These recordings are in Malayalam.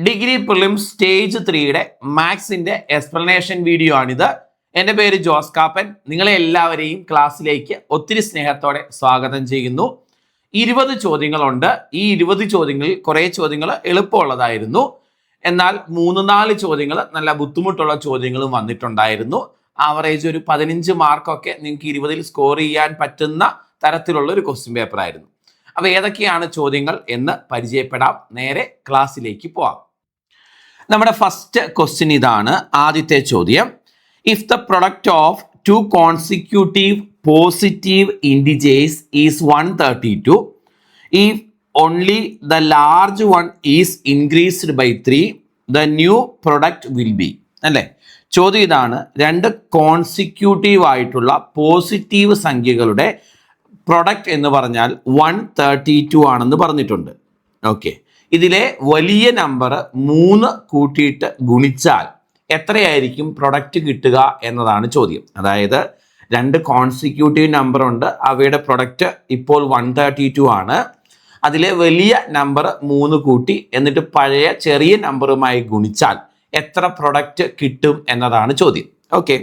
ഡിഗ്രി പ്രിലിംസ് സ്റ്റേജ് 3യുടെ മാത്സിന്റെ എക്സ്പ്ലനേഷൻ വീഡിയോ ആണിത്. എൻ്റെ പേര് ജോസ് കാപ്പൻ. നിങ്ങളെ എല്ലാവരെയും ക്ലാസ്സിലേക്ക് ഒത്തിരി സ്നേഹത്തോടെ സ്വാഗതം ചെയ്യുന്നു. 20 ചോദ്യങ്ങളുണ്ട്. ഈ 20 ചോദ്യങ്ങളിൽ കുറേ ചോദ്യങ്ങൾ എളുപ്പമുള്ളതായിരുന്നു, എന്നാൽ 3-4 ചോദ്യങ്ങൾ നല്ല ബുദ്ധിമുട്ടുള്ള ചോദ്യങ്ങളും വന്നിട്ടുണ്ടായിരുന്നു. ആവറേജ് ഒരു 15 മാർക്കൊക്കെ നിങ്ങൾക്ക് 20ൽ സ്കോർ ചെയ്യാൻ പറ്റുന്ന തരത്തിലുള്ള ഒരു ക്വസ്റ്റ്യൻ പേപ്പർ ആയിരുന്നു. അപ്പോൾ ഏതൊക്കെയാണ് ചോദ്യങ്ങൾ എന്ന് പരിചയപ്പെടാം. നേരെ ക്ലാസ്സിലേക്ക് പോവാം. നമ്മുടെ ഫസ്റ്റ് ക്വസ്റ്റ്യൻ ഇതാണ്. ആദ്യത്തെ ചോദ്യം: if the product of two consecutive positive integers is 132, if only the large one is increased by 3, the new product will be. അല്ലേ? ചോദ്യം ഇതാണ്. രണ്ട് കോൺസിക്യൂട്ടീവ് ആയിട്ടുള്ള പോസിറ്റീവ് സംഖ്യകളുടെ പ്രൊഡക്റ്റ് എന്ന് പറഞ്ഞാൽ 132 ആണെന്ന് പറഞ്ഞിട്ടുണ്ട്. ഓക്കെ, ഇതിലെ വലിയ നമ്പർ 3 കൂട്ടിയിട്ട് ഗുണിച്ചാൽ എത്രയായിരിക്കും പ്രൊഡക്റ്റ് കിട്ടുക എന്നതാണ് ചോദ്യം. അതായത് രണ്ട് കോൺസിക്യൂട്ടീവ് നമ്പർ ഉണ്ട്, അവയുടെ പ്രൊഡക്റ്റ് ഇപ്പോൾ 132 ആണ്. അതിലെ വലിയ നമ്പർ 3 കൂട്ടി എന്നിട്ട് പഴയ ചെറിയ നമ്പറുമായി ഗുണിച്ചാൽ എത്ര പ്രൊഡക്റ്റ് കിട്ടും എന്നതാണ് ചോദ്യം. ഓക്കെ,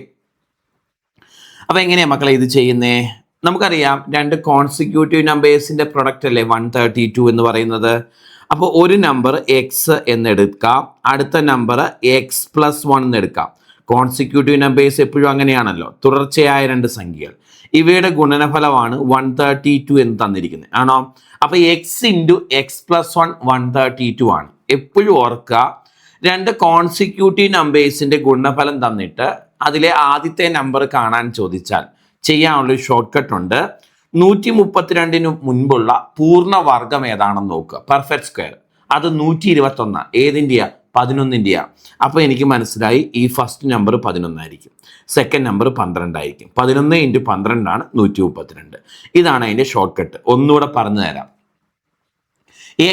അപ്പൊ എങ്ങനെയാ മക്കളെ ഇത് ചെയ്യുന്നേ? നമുക്കറിയാം, രണ്ട് കോൺസിക്യൂട്ടീവ് നമ്പേഴ്സിന്റെ പ്രൊഡക്റ്റ് അല്ലേ 132 എന്ന് പറയുന്നത്. അപ്പോൾ ഒരു നമ്പർ എക്സ് എന്നെടുക്കാം, അടുത്ത നമ്പർ x+1 എന്നെടുക്കാം. കോൺസിക്യൂട്ടീവ് നമ്പേഴ്സ് എപ്പോഴും അങ്ങനെയാണല്ലോ, തുടർച്ചയായ രണ്ട് സംഖ്യകൾ. ഇവയുടെ ഗുണനഫലമാണ് 132 എന്ന് തന്നിരിക്കുന്നത്, ആണോ? അപ്പോൾ x×x+1 132 ആണ്. എപ്പോഴും ഓർക്കുക, രണ്ട് കോൺസിക്യൂട്ടീവ് നമ്പേഴ്സിന്റെ ഗുണനഫലം തന്നിട്ട് അതിലെ ആദ്യത്തെ നമ്പർ കാണാൻ ചോദിച്ചാൽ ചെയ്യാനുള്ളൊരു ഷോർട്ട് കട്ട് ഉണ്ട്. 132 മുൻപുള്ള പൂർണ്ണവർഗം ഏതാണെന്ന് നോക്കുക. പെർഫെക്റ്റ് സ്ക്വയർ അത് 121. ഏതിൻ്റെയാ? 11ൻ്റെയാ. അപ്പോൾ എനിക്ക് മനസ്സിലായി, ഈ ഫസ്റ്റ് നമ്പർ 11 ആയിരിക്കും, സെക്കൻഡ് നമ്പർ 12 ആയിരിക്കും. 11 × 12 ആണ് 132. ഇതാണ് അതിൻ്റെ ഷോർട്ട് കട്ട്. ഒന്നുകൂടെ പറഞ്ഞു തരാം.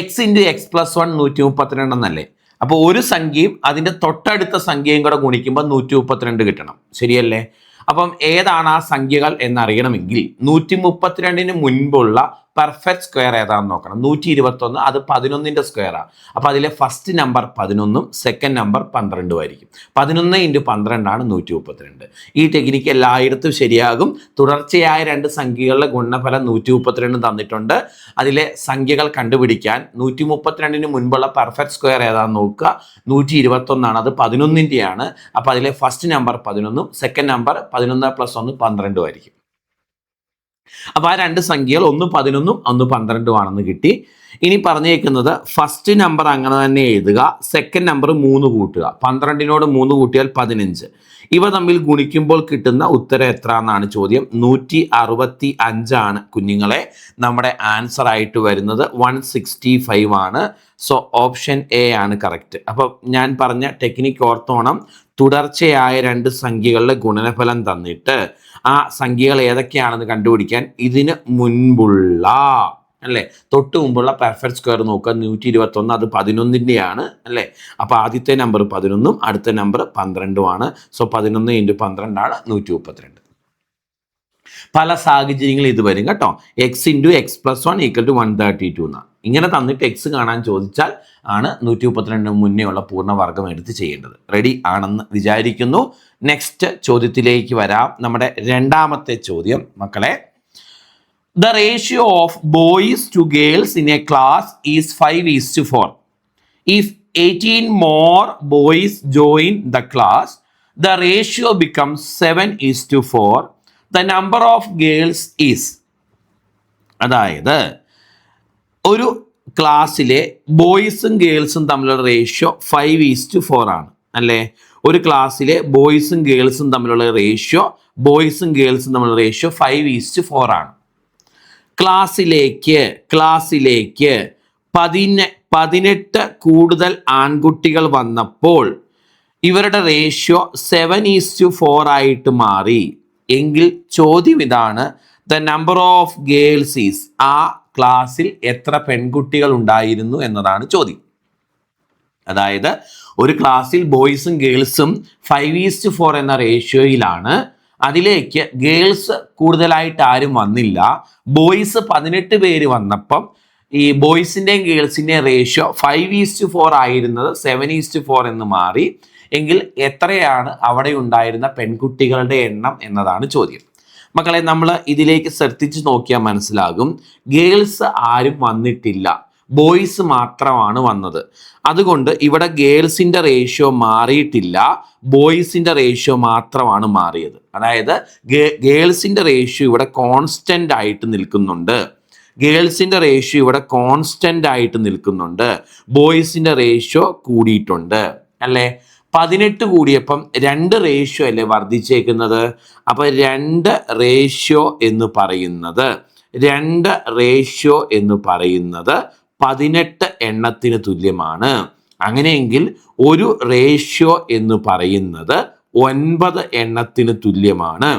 x×x+1 132 എന്നല്ലേ? അപ്പോൾ ഒരു സംഖ്യയും അതിൻ്റെ തൊട്ടടുത്ത സംഖ്യയും കൂടെ ഗുണിക്കുമ്പോൾ 132 കിട്ടണം, ശരിയല്ലേ? അപ്പം ഏതാണ് ആ സംഖ്യകൾ എന്നറിയണമെങ്കിൽ 132 മുൻപുള്ള പെർഫെക്റ്റ് സ്ക്വയർ ഏതാണെന്ന് നോക്കണം. 121 അത് 11ന്റെ സ്ക്വയറാണ്. അപ്പോൾ അതിലെ ഫസ്റ്റ് നമ്പർ 11ഉം സെക്കൻഡ് നമ്പർ 12ഉം ആയിരിക്കും. 11 × 12 ആണ് 132. ഈ ടെക്നിക്ക് എല്ലായിടത്തും ശരിയാകും. തുടർച്ചയായ രണ്ട് സംഖ്യകളുടെ ഗുണനഫലം 132 തന്നിട്ടുണ്ട്. അതിലെ സംഖ്യകൾ കണ്ടുപിടിക്കാൻ 132 മുൻപുള്ള പെർഫെക്റ്റ് സ്ക്വയർ ഏതാണെന്ന് നോക്കുക. 121 ആണ്, അത് 11ൻ്റെയാണ്. അപ്പോൾ അതിലെ ഫസ്റ്റ് നമ്പർ 11ഉം സെക്കൻഡ് നമ്പർ 11 + 1 12 ആയിരിക്കും. അപ്പൊ ആ രണ്ട് സംഖ്യകൾ ഒന്ന് 11ഉം ഒന്ന് 12ഉം ആണെന്ന് കിട്ടി. ഇനി പറഞ്ഞേക്കുന്നത് ഫസ്റ്റ് നമ്പർ അങ്ങനെ തന്നെ എഴുതുക, സെക്കൻഡ് നമ്പർ 3 കൂട്ടുക. 12നോട് 3 കൂട്ടിയാൽ 15. ഇവ തമ്മിൽ ഗുണിക്കുമ്പോൾ കിട്ടുന്ന ഉത്തരം എത്ര എന്നാണ് ചോദ്യം. 165 ആണ് കുഞ്ഞുങ്ങളെ നമ്മുടെ ആൻസർ ആയിട്ട് വരുന്നത്. 165 ആണ്. സോ ഓപ്ഷൻ എ ആണ് കറക്റ്റ്. അപ്പം ഞാൻ പറഞ്ഞ ടെക്നിക്ക് ഓർത്തോണം. തുടർച്ചയായ രണ്ട് സംഖ്യകളുടെ ഗുണനഫലം തന്നിട്ട് ആ സംഖ്യകൾ ഏതൊക്കെയാണെന്ന് കണ്ടുപിടിക്കാൻ ഇതിന് മുൻപുള്ള, അല്ലേ, തൊട്ട് മുമ്പുള്ള പെർഫെക്റ്റ് സ്ക്വയർ നോക്കുക. 121 അത് 11ൻ്റെയാണ്, അല്ലേ? അപ്പോൾ ആദ്യത്തെ നമ്പർ 11ഉം അടുത്ത നമ്പർ 12ഉം ആണ്. സോ 11 × 12 ആണ് 132. പല സാഹചര്യങ്ങളിൽ ഇത് വരും കേട്ടോ. x×x+1 = 132 എന്നാണ്. ഇങ്ങനെ തന്നിട്ട് എക്സ് കാണാൻ ചോദിച്ചാൽ ആണ് 132 മുന്നേ ഉള്ള പൂർണ്ണവർഗം എടുത്ത് ചെയ്യേണ്ടത്. റെഡി ആണെന്ന് വിചാരിക്കുന്നു. നെക്സ്റ്റ് ചോദ്യത്തിലേക്ക് വരാം. നമ്മുടെ രണ്ടാമത്തെ ചോദ്യം മക്കളെ: the ratio of boys to girls in a class is 5:4. If 18 more boys join the class, the ratio becomes 7:4. The number of girls is. അതായത് ഒരു ക്ലാസ്സിലെ ബോയ്സും ഗേൾസും തമ്മിലുള്ള റേഷ്യോ 5:4 ആണ്, അല്ലേ? ഒരു ക്ലാസ്സിലെ ബോയ്സും ഗേൾസും തമ്മിലുള്ള റേഷ്യോ 5:4 ആണ്. ക്ലാസ്സിലേക്ക് 18 കൂടുതൽ ആൺകുട്ടികൾ വന്നപ്പോൾ ഇവരുടെ റേഷ്യോ 7:4 ആയിട്ട് മാറി എങ്കിൽ ചോദ്യം ഇതാണ്: the number of girls is. ആ ക്ലാസ്സിൽ എത്ര പെൺകുട്ടികൾ ഉണ്ടായിരുന്നു എന്നതാണ് ചോദ്യം. അതായത് ഒരു ക്ലാസ്സിൽ ബോയ്സും ഗേൾസും 5:4 എന്ന റേഷ്യോയിലാണ്. അതിലേക്ക് ഗേൾസ് കൂടുതലായിട്ട് ആരും വന്നില്ല. ബോയ്സ് 18 പേര് വന്നപ്പം ഈ ബോയ്സിൻ്റെയും ഗേൾസിൻ്റെയും റേഷ്യോ 5:4 ആയിരുന്നത് 7:4 എന്ന് മാറി എങ്കിൽ എത്രയാണ് അവിടെ ഉണ്ടായിരുന്ന പെൺകുട്ടികളുടെ എണ്ണം എന്നതാണ് ചോദ്യം. മക്കളെ, നമ്മൾ ഇതിലേക്ക് ശ്രദ്ധിച്ച് നോക്കിയാൽ മനസ്സിലാകും, ഗേൾസ് ആരും വന്നിട്ടില്ല, ബോയ്സ് മാത്രമാണ് വന്നത്. അതുകൊണ്ട് ഇവിടെ ഗേൾസിൻ്റെ റേഷ്യോ മാറിയിട്ടില്ല, ബോയ്സിൻ്റെ റേഷ്യോ മാത്രമാണ് മാറിയത്. അതായത് ഗേൾസിൻ്റെ റേഷ്യോ ഇവിടെ കോൺസ്റ്റൻ്റ് ആയിട്ട് നിൽക്കുന്നുണ്ട്, ഗേൾസിൻ്റെ റേഷ്യോ ഇവിടെ കോൺസ്റ്റൻ്റ് ആയിട്ട് നിൽക്കുന്നുണ്ട്, ബോയ്സിൻ്റെ റേഷ്യോ കൂടിയിട്ടുണ്ട് അല്ലേ. 18 കൂടിയപ്പം 2 റേഷ്യോ അല്ലേ വർദ്ധിച്ചേക്കുന്നത്. അപ്പോൾ 2 റേഷ്യോ എന്ന് പറയുന്നത് 18 എണ്ണത്തിന് തുല്യമാണ്. അങ്ങനെയെങ്കിൽ ഒരു റേഷ്യോ എന്ന് പറയുന്നത് 9 എണ്ണത്തിന് തുല്യമാണ്.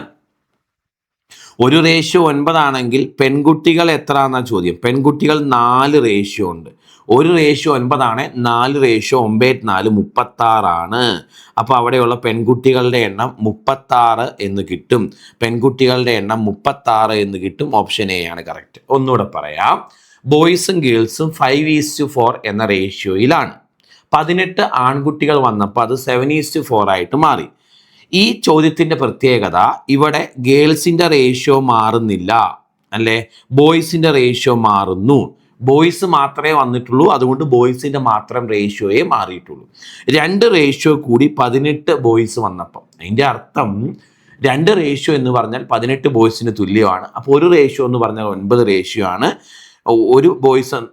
ഒരു റേഷ്യോ 9 ആണെങ്കിൽ പെൺകുട്ടികൾ എത്ര എന്നാ ചോദ്യം. പെൺകുട്ടികൾ 4 റേഷ്യോ ഉണ്ട്. ഒരു റേഷ്യോ 9 ആണ്, 4 റേഷ്യോ 9 4 36 ആണ്. അപ്പോൾ അവിടെയുള്ള പെൺകുട്ടികളുടെ എണ്ണം 36 എന്ന് കിട്ടും. പെൺകുട്ടികളുടെ എണ്ണം 36 എന്ന് കിട്ടും. ഓപ്ഷൻ എ ആണ് കറക്റ്റ്. ഒന്നുകൂടെ പറയാം, ബോയ്സും ഗേൾസും 5:4 എന്ന റേഷ്യോയിലാണ്. 18 ആൺകുട്ടികൾ വന്നപ്പോൾ അത് 7:4 ആയിട്ട് മാറി. ഈ ചോദ്യത്തിൻ്റെ പ്രത്യേകത, ഇവിടെ ഗേൾസിൻ്റെ റേഷ്യോ മാറുന്നില്ല അല്ലേ, ബോയ്സിൻ്റെ റേഷ്യോ മാറുന്നു. ബോയ്സ് മാത്രമേ വന്നിട്ടുള്ളൂ, അതുകൊണ്ട് ബോയ്സിൻ്റെ മാത്രം റേഷ്യോയെ മാറിയിട്ടുള്ളൂ. 2 റേഷ്യോ കൂടി 18 ബോയ്സ് വന്നപ്പം, അതിൻ്റെ അർത്ഥം 2 റേഷ്യോ എന്ന് പറഞ്ഞാൽ 18 ബോയ്സിന് തുല്യമാണ്. അപ്പോൾ ഒരു റേഷ്യോ എന്ന് പറഞ്ഞാൽ 9 റേഷ്യോ ആണ്.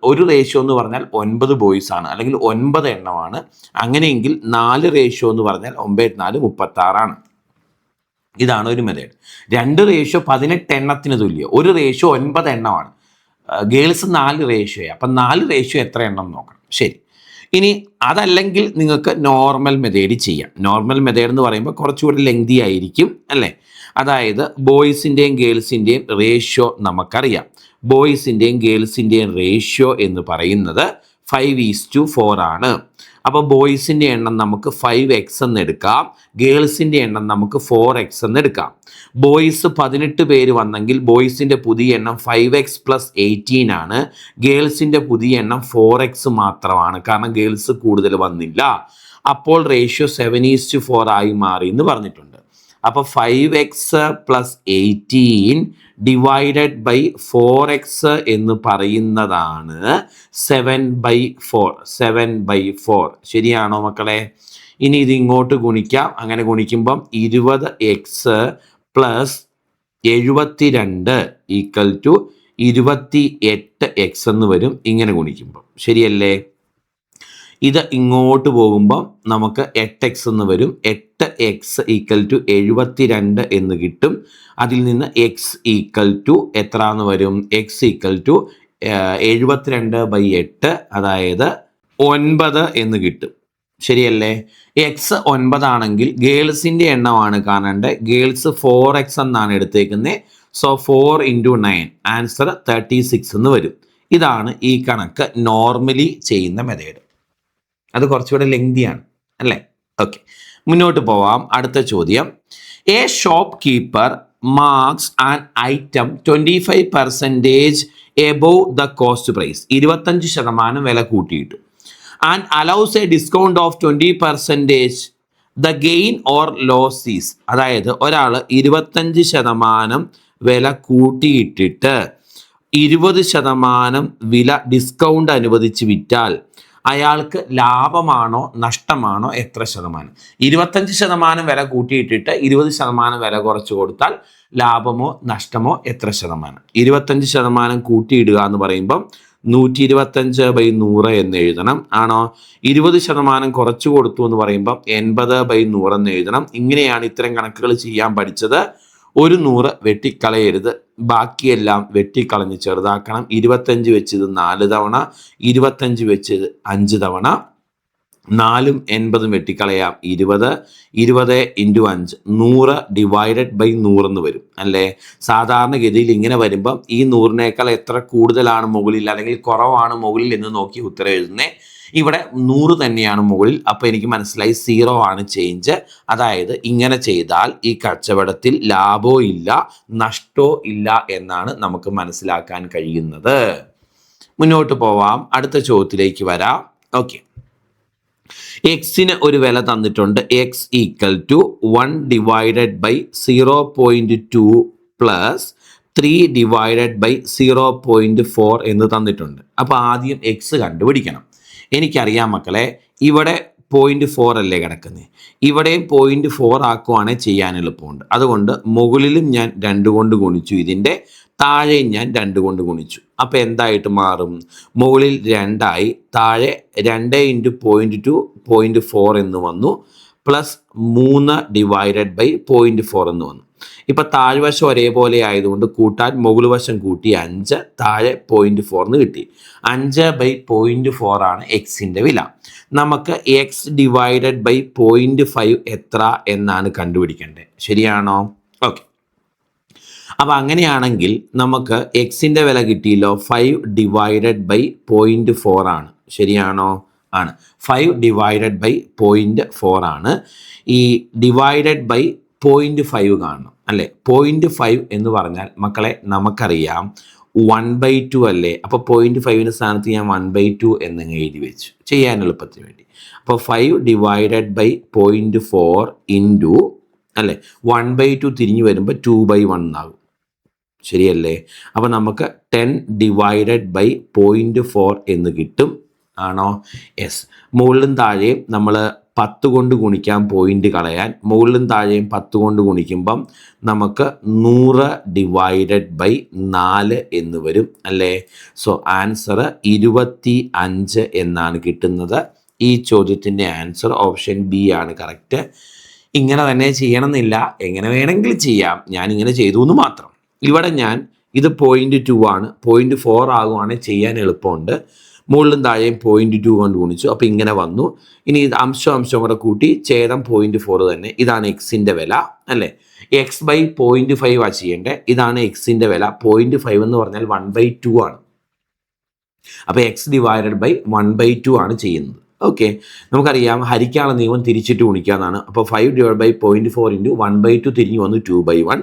ഒരു റേഷ്യോ എന്ന് പറഞ്ഞാൽ 9 ബോയ്സ് ആണ്, അല്ലെങ്കിൽ 9 എണ്ണമാണ്. അങ്ങനെയെങ്കിൽ 4 റേഷ്യോ എന്ന് പറഞ്ഞാൽ 9 4 36 ആണ്. ഇതാണ് ഒരു മെത്തേഡ്. 2 റേഷ്യോ 18 എണ്ണത്തിന് തുല്യം, ഒരു റേഷ്യോ 9 എണ്ണമാണ്. ഗേൾസ് 4 റേഷ്യോ, അപ്പം 4 റേഷ്യോ എത്ര എണ്ണം നോക്കണം. ശരി, ഇനി അതല്ലെങ്കിൽ നിങ്ങൾക്ക് നോർമൽ മെത്തേഡ് ചെയ്യാം. നോർമൽ മെത്തേഡ് എന്ന് പറയുമ്പോൾ കുറച്ചുകൂടി ലെങ്തി ആയിരിക്കും അല്ലേ. അതായത് ബോയ്സിൻ്റെയും ഗേൾസിൻ്റെയും റേഷ്യോ നമുക്കറിയാം. ബോയ്സിൻ്റെയും ഗേൾസിൻ്റെയും റേഷ്യോ എന്ന് പറയുന്നത് 5:4 ആണ്. അപ്പോൾ ബോയ്സിൻ്റെ എണ്ണം നമുക്ക് 5x എന്ന് എടുക്കാം, ഗേൾസിൻ്റെ എണ്ണം നമുക്ക് 4x എന്ന് എടുക്കാം. ബോയ്സ് 18 പേര് വന്നെങ്കിൽ ബോയ്സിൻ്റെ പുതിയ എണ്ണം 5x + 18 ആണ്. ഗേൾസിൻ്റെ പുതിയ എണ്ണം 4x മാത്രമാണ്, കാരണം ഗേൾസ് കൂടുതൽ വന്നില്ല. അപ്പോൾ റേഷ്യോ 7:4 ആയി മാറി എന്ന് പറഞ്ഞിട്ടുണ്ട്. അപ്പോൾ 5x + 18 ഡിവൈഡഡ് ബൈ 4x എന്ന് പറയുന്നതാണ് 7/4. ശരിയാണോ മക്കളെ? ഇനി ഇത് ഇങ്ങോട്ട് ഗുണിക്കാം. അങ്ങനെ ഗുണിക്കുമ്പം 20x + 72 = 28x എന്ന് വരും. ഇങ്ങനെ ഗുണിക്കുമ്പം ശരിയല്ലേ? ഇത് ഇങ്ങോട്ട് പോകുമ്പം നമുക്ക് 8x എന്ന് വരും. 8x = 72 എന്ന് കിട്ടും. അതിൽ നിന്ന് x എത്ര എന്ന് വരും? x = 72/8, അതായത് 9 എന്ന് കിട്ടും. ശരിയല്ലേ? x 9 ആണെങ്കിൽ ഗേൾസിൻ്റെ എണ്ണമാണ് കാണേണ്ടത്. ഗേൾസ് 4x എന്നാണ് എടുത്തേക്കുന്നത്. സോ 4 × 9 ആൻസർ 36 എന്ന് വരും. ഇതാണ് ഈ കണക്ക് നോർമലി ചെയ്യുന്ന മെത്തേഡ്. അത് കുറച്ചുകൂടെ ലെങ്തിയാണ് അല്ലേ. ഓക്കെ, മുന്നോട്ട് പോവാം. അടുത്ത ചോദ്യം, a shopkeeper marks an item 25% above the cost price, 25% വില കൂട്ടിയിട്ടു. And allows a discount of 20%, the gain or loss is. അതായത് ഒരാൾ 25% വില കൂട്ടിയിട്ടിട്ട് 20% വില ഡിസ്കൗണ്ട് അനുവദിച്ച് വിറ്റാൽ അയാൾക്ക് ലാഭമാണോ നഷ്ടമാണോ എത്ര ശതമാനം? 25% വില കൂട്ടിയിട്ടിട്ട് 20% വില കുറച്ച് കൊടുത്താൽ ലാഭമോ നഷ്ടമോ എത്ര ശതമാനം? 25% കൂട്ടിയിടുക എന്ന് പറയുമ്പം 125/100 എന്ന് എഴുതണം. ആണോ? 20% കുറച്ച് കൊടുത്തു എന്ന് പറയുമ്പം 80/100 എന്ന് എഴുതണം. ഇങ്ങനെയാണ് ഇത്തരം കണക്കുകൾ ചെയ്യാൻ പഠിച്ചത്. 100 വെട്ടിക്കളയരുത്, ബാക്കിയെല്ലാം വെട്ടിക്കളഞ്ഞ് ചെറുതാക്കണം. 25 വെച്ച് ഇത് 4 തവണ, 25 വെച്ച് ഇത് 5 തവണ, 4ഉം 80ഉം വെട്ടിക്കളയാം. 20 × 5 100 /100 എന്ന് വരും അല്ലേ. സാധാരണഗതിയിൽ ഇങ്ങനെ വരുമ്പം ഈ 100നേക്കാൾ എത്ര കൂടുതലാണ് മുകളിൽ അല്ലെങ്കിൽ കുറവാണ് മുകളിൽ എന്ന് നോക്കി ഉത്തരം എഴുതുന്നേ. ഇവിടെ 100 തന്നെയാണ് മുകളിൽ. അപ്പോൾ എനിക്ക് മനസ്സിലായി 0 ആണ് ചേഞ്ച്. അതായത് ഇങ്ങനെ ചെയ്താൽ ഈ കച്ചവടത്തിൽ ലാഭവും ഇല്ല നഷ്ടവും ഇല്ല എന്നാണ് നമുക്ക് മനസ്സിലാക്കാൻ കഴിയുന്നത്. മുന്നോട്ട് പോവാം, അടുത്ത ചോദ്യത്തിലേക്ക് വരാം. ഓക്കെ, എക്സിന് ഒരു വില തന്നിട്ടുണ്ട്. X equal to 1 divided by 0.2 plus 3 divided by 0.4 എന്ന് തന്നിട്ടുണ്ട്. അപ്പോൾ ആദ്യം എക്സ് കണ്ടുപിടിക്കണം. എനിക്കറിയാം മക്കളെ, ഇവിടെ 0.4 അല്ലേ കിടക്കുന്നത്, ഇവിടെയും 0.4 ആക്കുവാണെങ്കിൽ ചെയ്യാൻ എളുപ്പമുണ്ട്. അതുകൊണ്ട് മുകളിലും ഞാൻ 2 കൊണ്ട് ഗുണിച്ചു, ഇതിൻ്റെ താഴെയും ഞാൻ 2 കൊണ്ട് ഗുണിച്ചു. അപ്പോൾ എന്തായിട്ട് മാറും? മുകളിൽ 2 ആയി, താഴെ 2 × 0.2 0.4 എന്ന് വന്നു, പ്ലസ് 3 ഡിവൈഡഡ് ബൈ 0.4 എന്ന് വന്നു. ഇപ്പം താഴ്വശം ഒരേപോലെ ആയതുകൊണ്ട് കൂട്ടാൻ മുകൾ വശം കൂട്ടി 5, താഴെ 0.4 എന്ന് കിട്ടി. 5/0.4 ആണ് എക്സിൻ്റെ വില. നമുക്ക് എക്സ് ഡിവൈഡഡ് ബൈ 0.5 എത്ര എന്നാണ് കണ്ടുപിടിക്കേണ്ടത്. ശരിയാണോ? ഓക്കെ, അപ്പം അങ്ങനെയാണെങ്കിൽ നമുക്ക് എക്സിൻ്റെ വില കിട്ടിയല്ലോ, 5 ഡിവൈഡഡ് ബൈ 0.4 ആണ്. ശരിയാണോ? ആണ്. 5 ഡിവൈഡഡ് ബൈ 0.4 ആണ്. ഈ ഡിവൈഡഡ് ബൈ 0.5 കാണണം അല്ലേ? 0.5 എന്ന് പറഞ്ഞാൽ മക്കളെ നമുക്കറിയാം 1/2 അല്ലേ? അപ്പോൾ 0.5ൻ്റെ സ്ഥാനത്ത് ഞാൻ 1/2 എന്നങ്ങ് എഴുതി വെച്ചു ചെയ്യാൻ എളുപ്പത്തിന് വേണ്ടി. അപ്പോൾ 5 ഡിവൈഡഡ് ബൈ 0.4 ഇൻറ്റു അല്ലേ 1/2 തിരിഞ്ഞു വരുമ്പോൾ 2/1 ആകും. ശരിയല്ലേ? അപ്പോൾ നമുക്ക് 10 ഡിവൈഡഡ് ബൈ 0.4 എന്ന് കിട്ടും. ആണോ? യെസ്. മുകളിലും താഴെയും നമ്മൾ 10 കൊണ്ട് ഗുണിക്കാൻ, പോയിന്റ് കളയാൻ. മുകളിലും താഴെയും 10 കൊണ്ട് ഗുണിക്കുമ്പം നമുക്ക് 100 ഡിവൈഡഡ് ബൈ 4 എന്ന് വരും അല്ലേ? സോ ആൻസർ 25 എന്നാണ് കിട്ടുന്നത്. ഈ ചോദ്യത്തിൻ്റെ ആൻസർ ഓപ്ഷൻ ബി ആണ് കറക്റ്റ്. ഇങ്ങനെ തന്നെ ചെയ്യണമെന്നില്ല, എങ്ങനെ വേണമെങ്കിലും ചെയ്യാം, ഞാനിങ്ങനെ ചെയ്തു എന്ന് മാത്രം. ഇവിടെ ഞാൻ ഇത് 0.2 ആണ്, 0.4 ആകുവാണെങ്കിൽ ചെയ്യാൻ എളുപ്പമുണ്ട്. മുകളിലും താഴെയും 0.2 കൊണ്ട് ഗുണിച്ചു, അപ്പോൾ ഇങ്ങനെ വന്നു. ഇനി ഇത് അംശം കൂടെ കൂട്ടി ഛേദം 0.4 തന്നെ. ഇതാണ് എക്സിൻ്റെ വില അല്ലേ? എക്സ് ബൈ 0.5 ആ ചെയ്യേണ്ടത്. ഇതാണ് എക്സിൻ്റെ വില. 0.5 എന്ന് പറഞ്ഞാൽ 1/2 ആണ്. അപ്പോൾ എക്സ് ഡിവൈഡഡ് ബൈ 1/2 ആണ് ചെയ്യുന്നത്. ഓക്കെ, നമുക്കറിയാം ഹരിക്കാനുള്ള നിയമം തിരിച്ചിട്ട് ഗുണിക്കാന്നാണ്. അപ്പോൾ 5 ഡിവൈഡ് ബൈ 0.4 ഇൻറ്റു 1/2 തിരിഞ്ഞു വന്നു 2/1.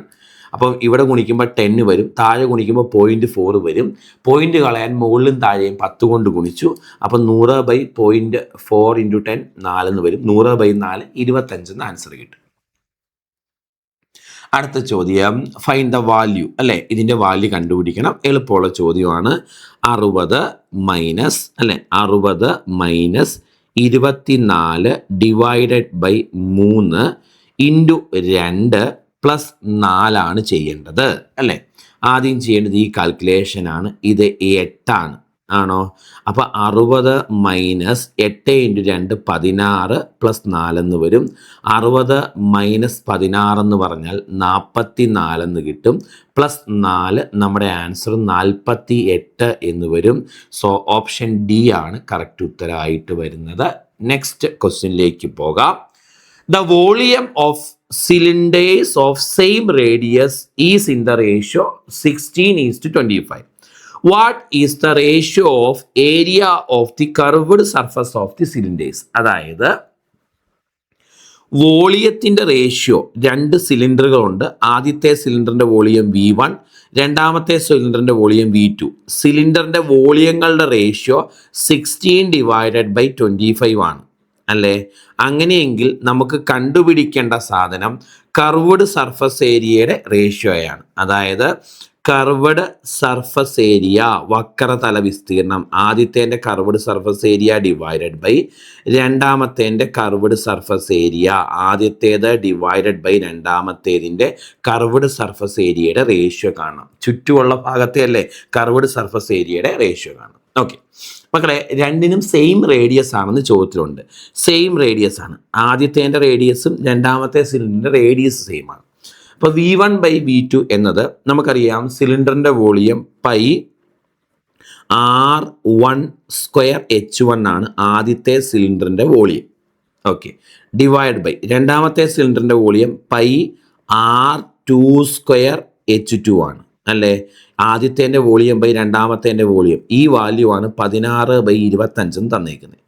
അപ്പം ഇവിടെ ഗുണിക്കുമ്പോൾ 10 വരും, താഴെ ഗുണിക്കുമ്പോൾ 0.4 വരും. പോയിന്റ് കളയാൻ മുകളിലും താഴെയും 10 കൊണ്ട് ഗുണിച്ചു. അപ്പം 100/0.4 ഇൻറ്റു 10 4 എന്ന് വരും. 100/4 25 എന്ന് ആൻസർ കിട്ടും. അടുത്ത ചോദ്യം, ഫൈൻഡ് ദ വാല്യൂ അല്ലേ? ഇതിൻ്റെ വാല്യൂ കണ്ടുപിടിക്കണം. എളുപ്പമുള്ള ചോദ്യമാണ്. 60 മൈനസ് അല്ലേ 60 minus 24 divided by 3 into 2 plus 4 ആണ് ചെയ്യേണ്ടത് അല്ലേ? ആദ്യം ചെയ്യേണ്ടത് ഈ കാൽക്കുലേഷനാണ്. ഇത് 8 ആണ്. ആണോ? അപ്പോൾ 60 മൈനസ് 8 ഇൻറ്റു 2 16 പ്ലസ് 4 എന്ന് വരും. 60 മൈനസ് 16 എന്ന് പറഞ്ഞാൽ 44 എന്ന് കിട്ടും. പ്ലസ് 4 നമ്മുടെ ആൻസർ 48 എന്ന് വരും. സോ ഓപ്ഷൻ ഡി ആണ് കറക്റ്റ് ഉത്തരമായിട്ട് വരുന്നത്. നെക്സ്റ്റ് ക്വസ്റ്റ്യനിലേക്ക് പോകാം. The volume of cylinders of same radius is in the ratio 16:25. What is the ratio of area of the curved surface of the cylinders? അതായത് വോളിയത്തിൻ്റെ റേഷ്യോ, 2 സിലിണ്ടറുകളുണ്ട്. ആദ്യത്തെ സിലിണ്ടറിൻ്റെ വോളിയം V1, രണ്ടാമത്തെ സിലിണ്ടറിൻ്റെ വോളിയം V2. സിലിണ്ടറിൻ്റെ വോളിയങ്ങളുടെ റേഷ്യോ 16/25 ആണ് അല്ലേ? അങ്ങനെയെങ്കിൽ നമുക്ക് കണ്ടുപിടിക്കേണ്ട സാധനം കർവ്ഡ് സർഫസ് ഏരിയയുടെ റേഷ്യോയാണ്. അതായത് കർവ്ഡ് സർഫസ് ഏരിയ, വക്രതല വിസ്തീർണം, ആദ്യത്തേൻ്റെ curved surface area divided by രണ്ടാമത്തേൻ്റെ curved surface area, ആദ്യത്തേത് ഡിവൈഡഡ് ബൈ രണ്ടാമത്തേതിൻ്റെ കർവ്ഡ് സർഫസ് ഏരിയയുടെ റേഷ്യോ കാണാം. ചുറ്റുമുള്ള ഭാഗത്തെ അല്ലേ കർവ്ഡ് സർഫസ് ഏരിയയുടെ റേഷ്യോ കാണാം. ഓക്കെ മക്കളെ, രണ്ടിനും സെയിം റേഡിയസ് ആണെന്ന് ചോദ്യത്തിലുണ്ട്. സെയിം റേഡിയസ് ആണ്. ആദ്യത്തേൻ്റെ റേഡിയസും രണ്ടാമത്തെ സിലിണ്ടറിൻ്റെ റേഡിയസ് സെയിം ആണ്. അപ്പോൾ V1/V2 എന്നത് നമുക്കറിയാം സിലിണ്ടറിൻ്റെ വോളിയം πr1² ആണ് ആദ്യത്തെ സിലിണ്ടറിൻ്റെ വോളിയം. ഓക്കെ, ഡിവൈഡ് ബൈ രണ്ടാമത്തെ സിലിണ്ടറിൻ്റെ വോളിയം πr2² ആണ് അല്ലേ? ആദ്യത്തേൻ്റെ വോളിയം ബൈ രണ്ടാമത്തേൻ്റെ വോളിയം. ഈ വാല്യൂ ആണ് 16/25 തന്നേക്കുന്നത്.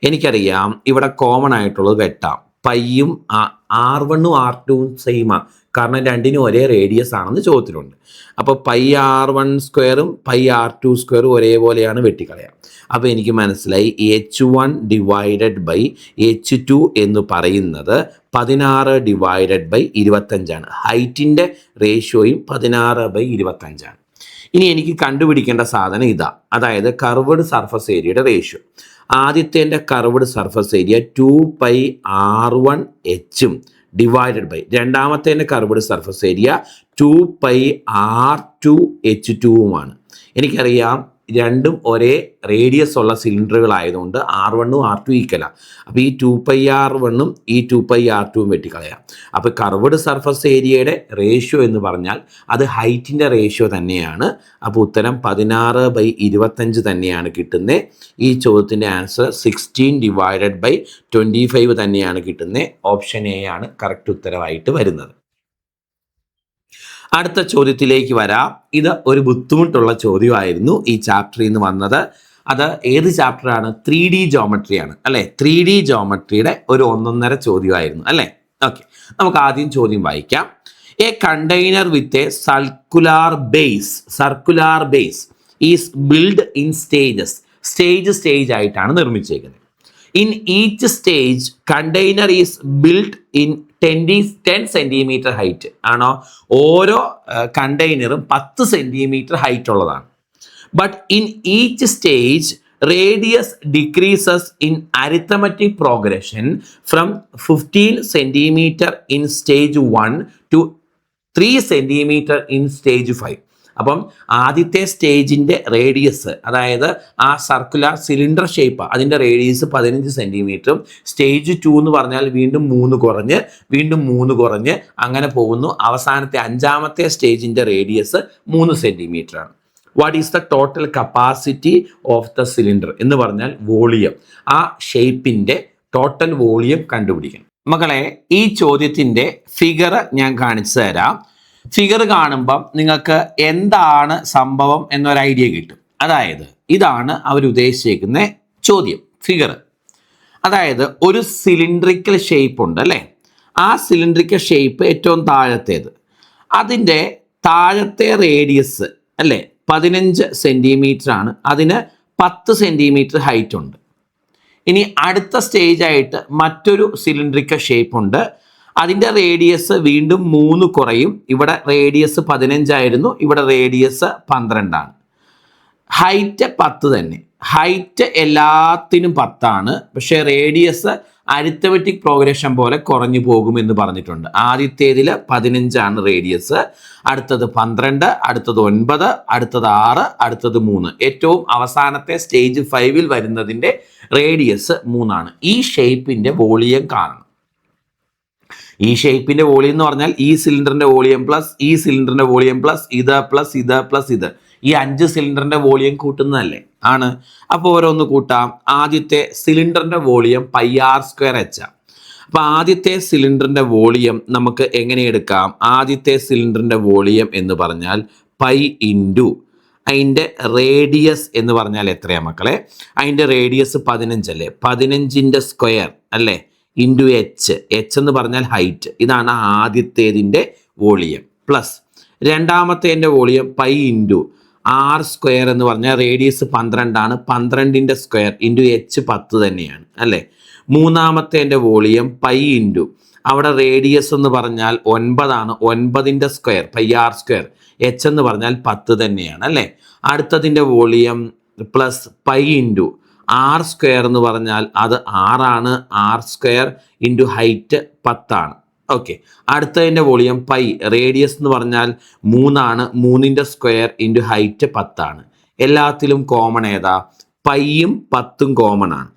എനിക്കറിയാം ഇവിടെ കോമൺ ആയിട്ടുള്ളത് വെട്ടാം. പൈയും R1ഉം R2ഉം സെയിമാണ്, കാരണം രണ്ടിനും ഒരേ റേഡിയസ് ആണെന്ന് ചോദ്യത്തിലുണ്ട്. അപ്പോൾ പൈ R1² പൈ R2² ഒരേപോലെയാണ്, വെട്ടിക്കളയാം. അപ്പോൾ എനിക്ക് മനസ്സിലായി H1 ഡിവൈഡഡ് ബൈ H2 എന്ന് പറയുന്നത് 16/25 ഹൈറ്റിൻ്റെ റേഷ്യോയും 16/25. ഇനി എനിക്ക് കണ്ടുപിടിക്കേണ്ട സാധനം ഇതാ, അതായത് കർവ്ഡ് സർഫസ് ഏരിയയുടെ റേഷ്യോ. ആദ്യത്തെ curved surface area 2πr1h divided by രണ്ടാമത്തെ കർവ്ഡ് സർഫസ് ഏരിയ 2πr2h2 എനിക്കറിയാം രണ്ടും ഒരേ റേഡിയസ് ഉള്ള സിലിണ്ടറുകളായതുകൊണ്ട് R1ഉം R2 ഈക്വലാണ്. അപ്പോൾ ഈ 2πr1ഉം ഈ 2πr2ഉം വെട്ടിക്കളയാം. അപ്പോൾ കർവ്ഡ് സർഫസ് ഏരിയയുടെ റേഷ്യോ എന്ന് പറഞ്ഞാൽ അത് ഹൈറ്റിൻ്റെ റേഷ്യോ തന്നെയാണ്. അപ്പോൾ ഉത്തരം 16/25 തന്നെയാണ് കിട്ടുന്നത്. ഈ ചോദ്യത്തിൻ്റെ ആൻസർ 16/25 തന്നെയാണ് കിട്ടുന്നത്. ഓപ്ഷൻ എ ആണ് കറക്റ്റ് ഉത്തരവായിട്ട് വരുന്നത്. അടുത്ത ചോദ്യത്തിലേക്ക് വരാം. ഇത് ഒരു ബുദ്ധിമുട്ടുള്ള ചോദ്യമായിരുന്നു ഈ ചാപ്റ്ററിൽ നിന്ന് വന്നത്. അത് ഏത് ചാപ്റ്ററാണ്? 3D ജോമെട്രിയാണ് അല്ലേ? 3D ജോമെട്രിയുടെ ഒരു 1.5 ചോദ്യമായിരുന്നു അല്ലേ? ഓക്കെ, നമുക്ക് ആദ്യം ചോദ്യം വായിക്കാം. A container with a circular base is build in stage ആയിട്ടാണ് നിർമ്മിച്ചേക്കുന്നത്. In each stage container is build in 10 centimetre height ആണോ? ഓരോ കണ്ടെയ്നറും 10 സെൻറ്റിമീറ്റർ ഹൈറ്റ് ഉള്ളതാണ്. But in each stage radius decreases in arithmetic progression from 15 centimetre in stage 1 to 3 centimetre in stage 5. അപ്പം ആദ്യത്തെ സ്റ്റേജിൻ്റെ റേഡിയസ്, അതായത് ആ സർക്കുലർ സിലിണ്ടർ ഷേപ്പ്, അതിൻ്റെ റേഡിയസ് 15 സെൻറ്റിമീറ്ററും സ്റ്റേജ് 2 എന്ന് പറഞ്ഞാൽ വീണ്ടും 3 കുറഞ്ഞ് അങ്ങനെ പോകുന്നു. അവസാനത്തെ 5ാമത്തെ സ്റ്റേജിൻ്റെ റേഡിയസ് 3 സെൻറ്റിമീറ്ററാണ്. What is the total capacity of the cylinder എന്ന് പറഞ്ഞാൽ വോളിയം, ആ ഷേപ്പിൻ്റെ ടോട്ടൽ വോളിയം കണ്ടുപിടിക്കണം. മക്കളെ, ഈ ചോദ്യത്തിൻ്റെ ഫിഗർ ഞാൻ കാണിച്ചു തരാം. ഫിഗർ കാണുമ്പം നിങ്ങൾക്ക് എന്താണ് സംഭവം എന്നൊരു ഐഡിയ കിട്ടും. അതായത് ഇതാണ് അവരുദ്ദേശിക്കുന്ന ചോദ്യം, ഫിഗർ. അതായത് ഒരു സിലിണ്ടറിക്കൽ ഷേപ്പ് ഉണ്ട് അല്ലേ? ആ സിലിണ്ടറിക്കൽ ഷേപ്പ് ഏറ്റവും താഴത്തേത്, അതിൻ്റെ താഴത്തെ റേഡിയസ് അല്ലേ 15 സെൻറ്റിമീറ്റർ ആണ്. അതിന് 10 സെൻറ്റിമീറ്റർ ഹൈറ്റ് ഉണ്ട്. ഇനി അടുത്ത സ്റ്റേജായിട്ട് മറ്റൊരു സിലിണ്ടറിക്കൽ ഷേപ്പ് ഉണ്ട്. അതിൻ്റെ റേഡിയസ് വീണ്ടും 3 കുറയും. ഇവിടെ റേഡിയസ് 15 ആയിരുന്നു, ഇവിടെ റേഡിയസ് 12 ആണ്. ഹൈറ്റ് 10 തന്നെ. ഹൈറ്റ് എല്ലാത്തിനും 10 ആണ്, പക്ഷേ റേഡിയസ് അരിത്തമെറ്റിക് പ്രോഗ്രഷൻ പോലെ കുറഞ്ഞു പോകുമെന്ന് പറഞ്ഞിട്ടുണ്ട്. ആദ്യത്തേതിൽ 15 ആണ് റേഡിയസ്, അടുത്തത് 12, അടുത്തത് 9, അടുത്തത് 6, അടുത്തത് 3. ഏറ്റവും അവസാനത്തെ സ്റ്റേജ് 5 വരുന്നതിൻ്റെ റേഡിയസ് 3 ആണ്. ഈ ഷേപ്പിൻ്റെ വോളിയം കാണണം. ഈ ഷേപ്പിൻ്റെ വോളിയം എന്ന് പറഞ്ഞാൽ ഈ സിലിണ്ടറിൻ്റെ വോളിയം പ്ലസ് ഈ സിലിണ്ടറിൻ്റെ വോളിയം പ്ലസ് ഇത് പ്ലസ് ഇത് പ്ലസ് ഇത്, ഈ 5 സിലിണ്ടറിൻ്റെ വോളിയം കൂട്ടുന്നതല്ലേ ആണ്. അപ്പോൾ ഓരോന്ന് കൂട്ടാം. ആദ്യത്തെ സിലിണ്ടറിൻ്റെ വോളിയം πr²h. അപ്പോൾ ആദ്യത്തെ സിലിണ്ടറിൻ്റെ വോളിയം നമുക്ക് എങ്ങനെ എടുക്കാം? ആദ്യത്തെ സിലിണ്ടറിൻ്റെ വോളിയം എന്ന് പറഞ്ഞാൽ π ഇൻറ്റു അതിൻ്റെ റേഡിയസ് എന്ന് പറഞ്ഞാൽ എത്രയാണ് മക്കളെ? അതിൻ്റെ റേഡിയസ് 15 അല്ലേ? 15ൻ്റെ സ്ക്വയർ അല്ലേ ഇൻറ്റു എച്ച് എന്ന് പറഞ്ഞാൽ ഹൈറ്റ്. ഇതാണ് ആദ്യത്തേതിൻ്റെ വോളിയം. പ്ലസ് രണ്ടാമത്തേതിൻ്റെ വോളിയം π ഇൻറ്റു r² എന്ന് പറഞ്ഞാൽ റേഡിയസ് 12 ആണ്. 12ൻ്റെ സ്ക്വയർ ഇൻറ്റു എച്ച് 10 തന്നെയാണ് അല്ലേ? മൂന്നാമത്തേതിൻ്റെ വോളിയം π ഇൻറ്റു അവിടെ റേഡിയസ് എന്ന് പറഞ്ഞാൽ 9 ആണ്. 9ൻ്റെ സ്ക്വയർ πr², എച്ച് എന്ന് പറഞ്ഞാൽ 10 തന്നെയാണ് അല്ലേ? അടുത്തതിൻ്റെ വോളിയം പ്ലസ് π ഇൻറ്റു r² എന്ന് പറഞ്ഞാൽ അത് 6 ആണ്. r² ഇൻറ്റു ഹൈറ്റ് 10 ആണ്. ഓക്കെ, അടുത്തതിൻ്റെ വോളിയം π, റേഡിയസ് എന്ന് പറഞ്ഞാൽ 3 ആണ്. 3ൻ്റെ സ്ക്വയർ ഇൻറ്റു ഹൈറ്റ് 10 ആണ്. എല്ലാത്തിലും കോമൺ ഏതാ? പൈയും 10ഉം കോമൺ ആണ്.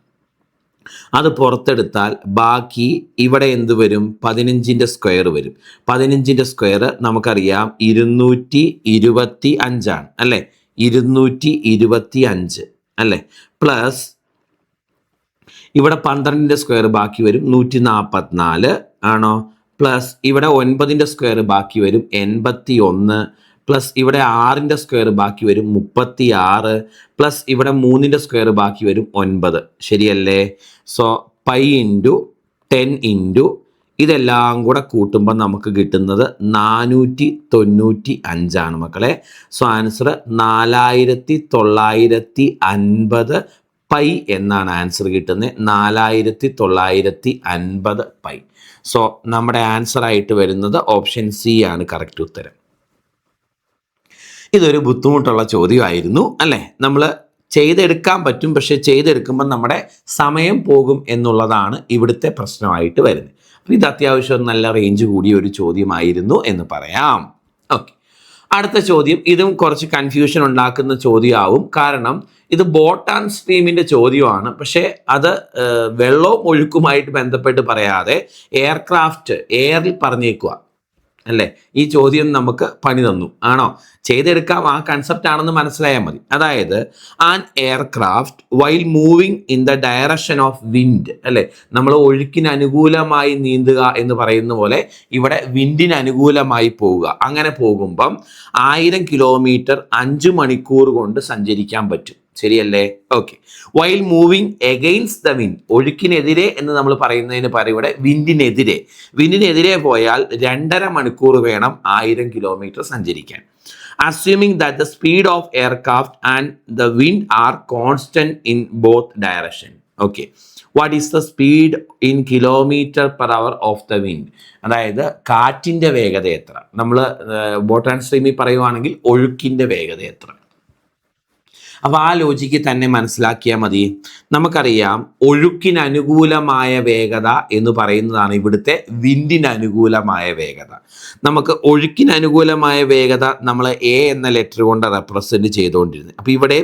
അത് പുറത്തെടുത്താൽ ബാക്കി ഇവിടെ എന്ത് വരും? 15ൻ്റെ സ്ക്വയർ വരും. 15ൻ്റെ സ്ക്വയർ നമുക്കറിയാം 225 ആണ് അല്ലേ? 225 അല്ലേ? പ്ലസ് ഇവിടെ 12ൻ്റെ സ്ക്വയർ ബാക്കി വരും 144 ആണോ? പ്ലസ് ഇവിടെ 9ൻ്റെ സ്ക്വയർ ബാക്കി വരും 81, പ്ലസ് ഇവിടെ 6ൻ്റെ സ്ക്വയർ ബാക്കി വരും 36, പ്ലസ് ഇവിടെ 3ൻ്റെ സ്ക്വയർ ബാക്കി വരും 9. ശരിയല്ലേ? സോ π ഇൻറ്റു 10 ഇൻറ്റു ഇതെല്ലാം കൂടെ കൂട്ടുമ്പോൾ നമുക്ക് കിട്ടുന്നത് 495 മക്കളെ. സോ ആൻസർ 4950 പൈ എന്നാണ് ആൻസർ കിട്ടുന്നത്. 4950 പൈ. സോ നമ്മുടെ ആൻസർ ആയിട്ട് വരുന്നത് ഓപ്ഷൻ സി ആണ് കറക്റ്റ് ഉത്തരം. ഇതൊരു ബുദ്ധിമുട്ടുള്ള ചോദ്യമായിരുന്നു അല്ലേ? നമ്മൾ ചെയ്തെടുക്കാൻ പറ്റും, പക്ഷെ ചെയ്തെടുക്കുമ്പോൾ നമ്മുടെ സമയം പോകും എന്നുള്ളതാണ് ഇവിടുത്തെ പ്രശ്നമായിട്ട് വരുന്നത്. അപ്പോൾ ഇത് അത്യാവശ്യം നല്ല റേഞ്ച് കൂടിയ ഒരു ചോദ്യമായിരുന്നു എന്ന് പറയാം. ഓക്കെ, അടുത്ത ചോദ്യം ഇതും കുറച്ച് കൺഫ്യൂഷൻ ഉണ്ടാക്കുന്ന ചോദ്യമാവും. കാരണം ഇത് ബോട്ട് ആൻഡ് സ്ട്രീമിൻ്റെ ചോദ്യമാണ്. പക്ഷേ അത് വെള്ളവും ഒഴുക്കുമായിട്ട് ബന്ധപ്പെട്ട് പറയാതെ എയർക്രാഫ്റ്റ് എയറിൽ പറഞ്ഞേക്കുക അല്ലേ? ഈ ചോദ്യം നമുക്ക് പണി തന്നു ആണോ? ചെയ്തെടുക്കാം, ആ കൺസെപ്റ്റ് ആണെന്ന് മനസ്സിലായാൽ മതി. അതായത് an aircraft while moving in the direction of wind അല്ലേ? നമ്മൾ ഒഴുക്കിന് അനുകൂലമായി നീന്തുക എന്ന് പറയുന്ന പോലെ ഇവിടെ വിൻഡിന് അനുകൂലമായി പോവുക. അങ്ങനെ പോകുമ്പം 1000 കിലോമീറ്റർ 5 മണിക്കൂർ കൊണ്ട് സഞ്ചരിക്കാൻ പറ്റും. ശരിയല്ലേ? Okay. While moving against the wind, ഒഴുക്കിനെതിരെ എന്ന് നമ്മൾ പറയുന്നതിന് പകരം ഇവിടെ വിൻഡിനെതിരെ പോയാൽ 2.5 മണിക്കൂർ വേണം 1000 കിലോമീറ്റർ സഞ്ചരിക്കാൻ. Assuming that the speed of aircraft and the wind are constant in both direction. Okay, what is the speed in kilometre per hour of the wind? അതായത് കാറ്റിൻ്റെ വേഗത എത്ര? നമ്മൾ ബോട്ട് ആൻഡ് സ്ട്രീമിൽ പറയുവാണെങ്കിൽ ഒഴുക്കിൻ്റെ വേഗത എത്ര? അപ്പോൾ ആ ലോജിക്ക് തന്നെ മനസ്സിലാക്കിയാൽ മതി. നമുക്കറിയാം ഒഴുക്കിന് അനുകൂലമായ വേഗത എന്ന് പറയുന്നതാണ് ഇവിടുത്തെ വിൻഡിന് അനുകൂലമായ വേഗത. നമുക്ക് ഒഴുക്കിന് അനുകൂലമായ വേഗത നമ്മൾ എ എന്ന ലെറ്റർ കൊണ്ട് റെപ്രസെൻറ്റ് ചെയ്തുകൊണ്ടിരുന്നത്. അപ്പോൾ ഇവിടെ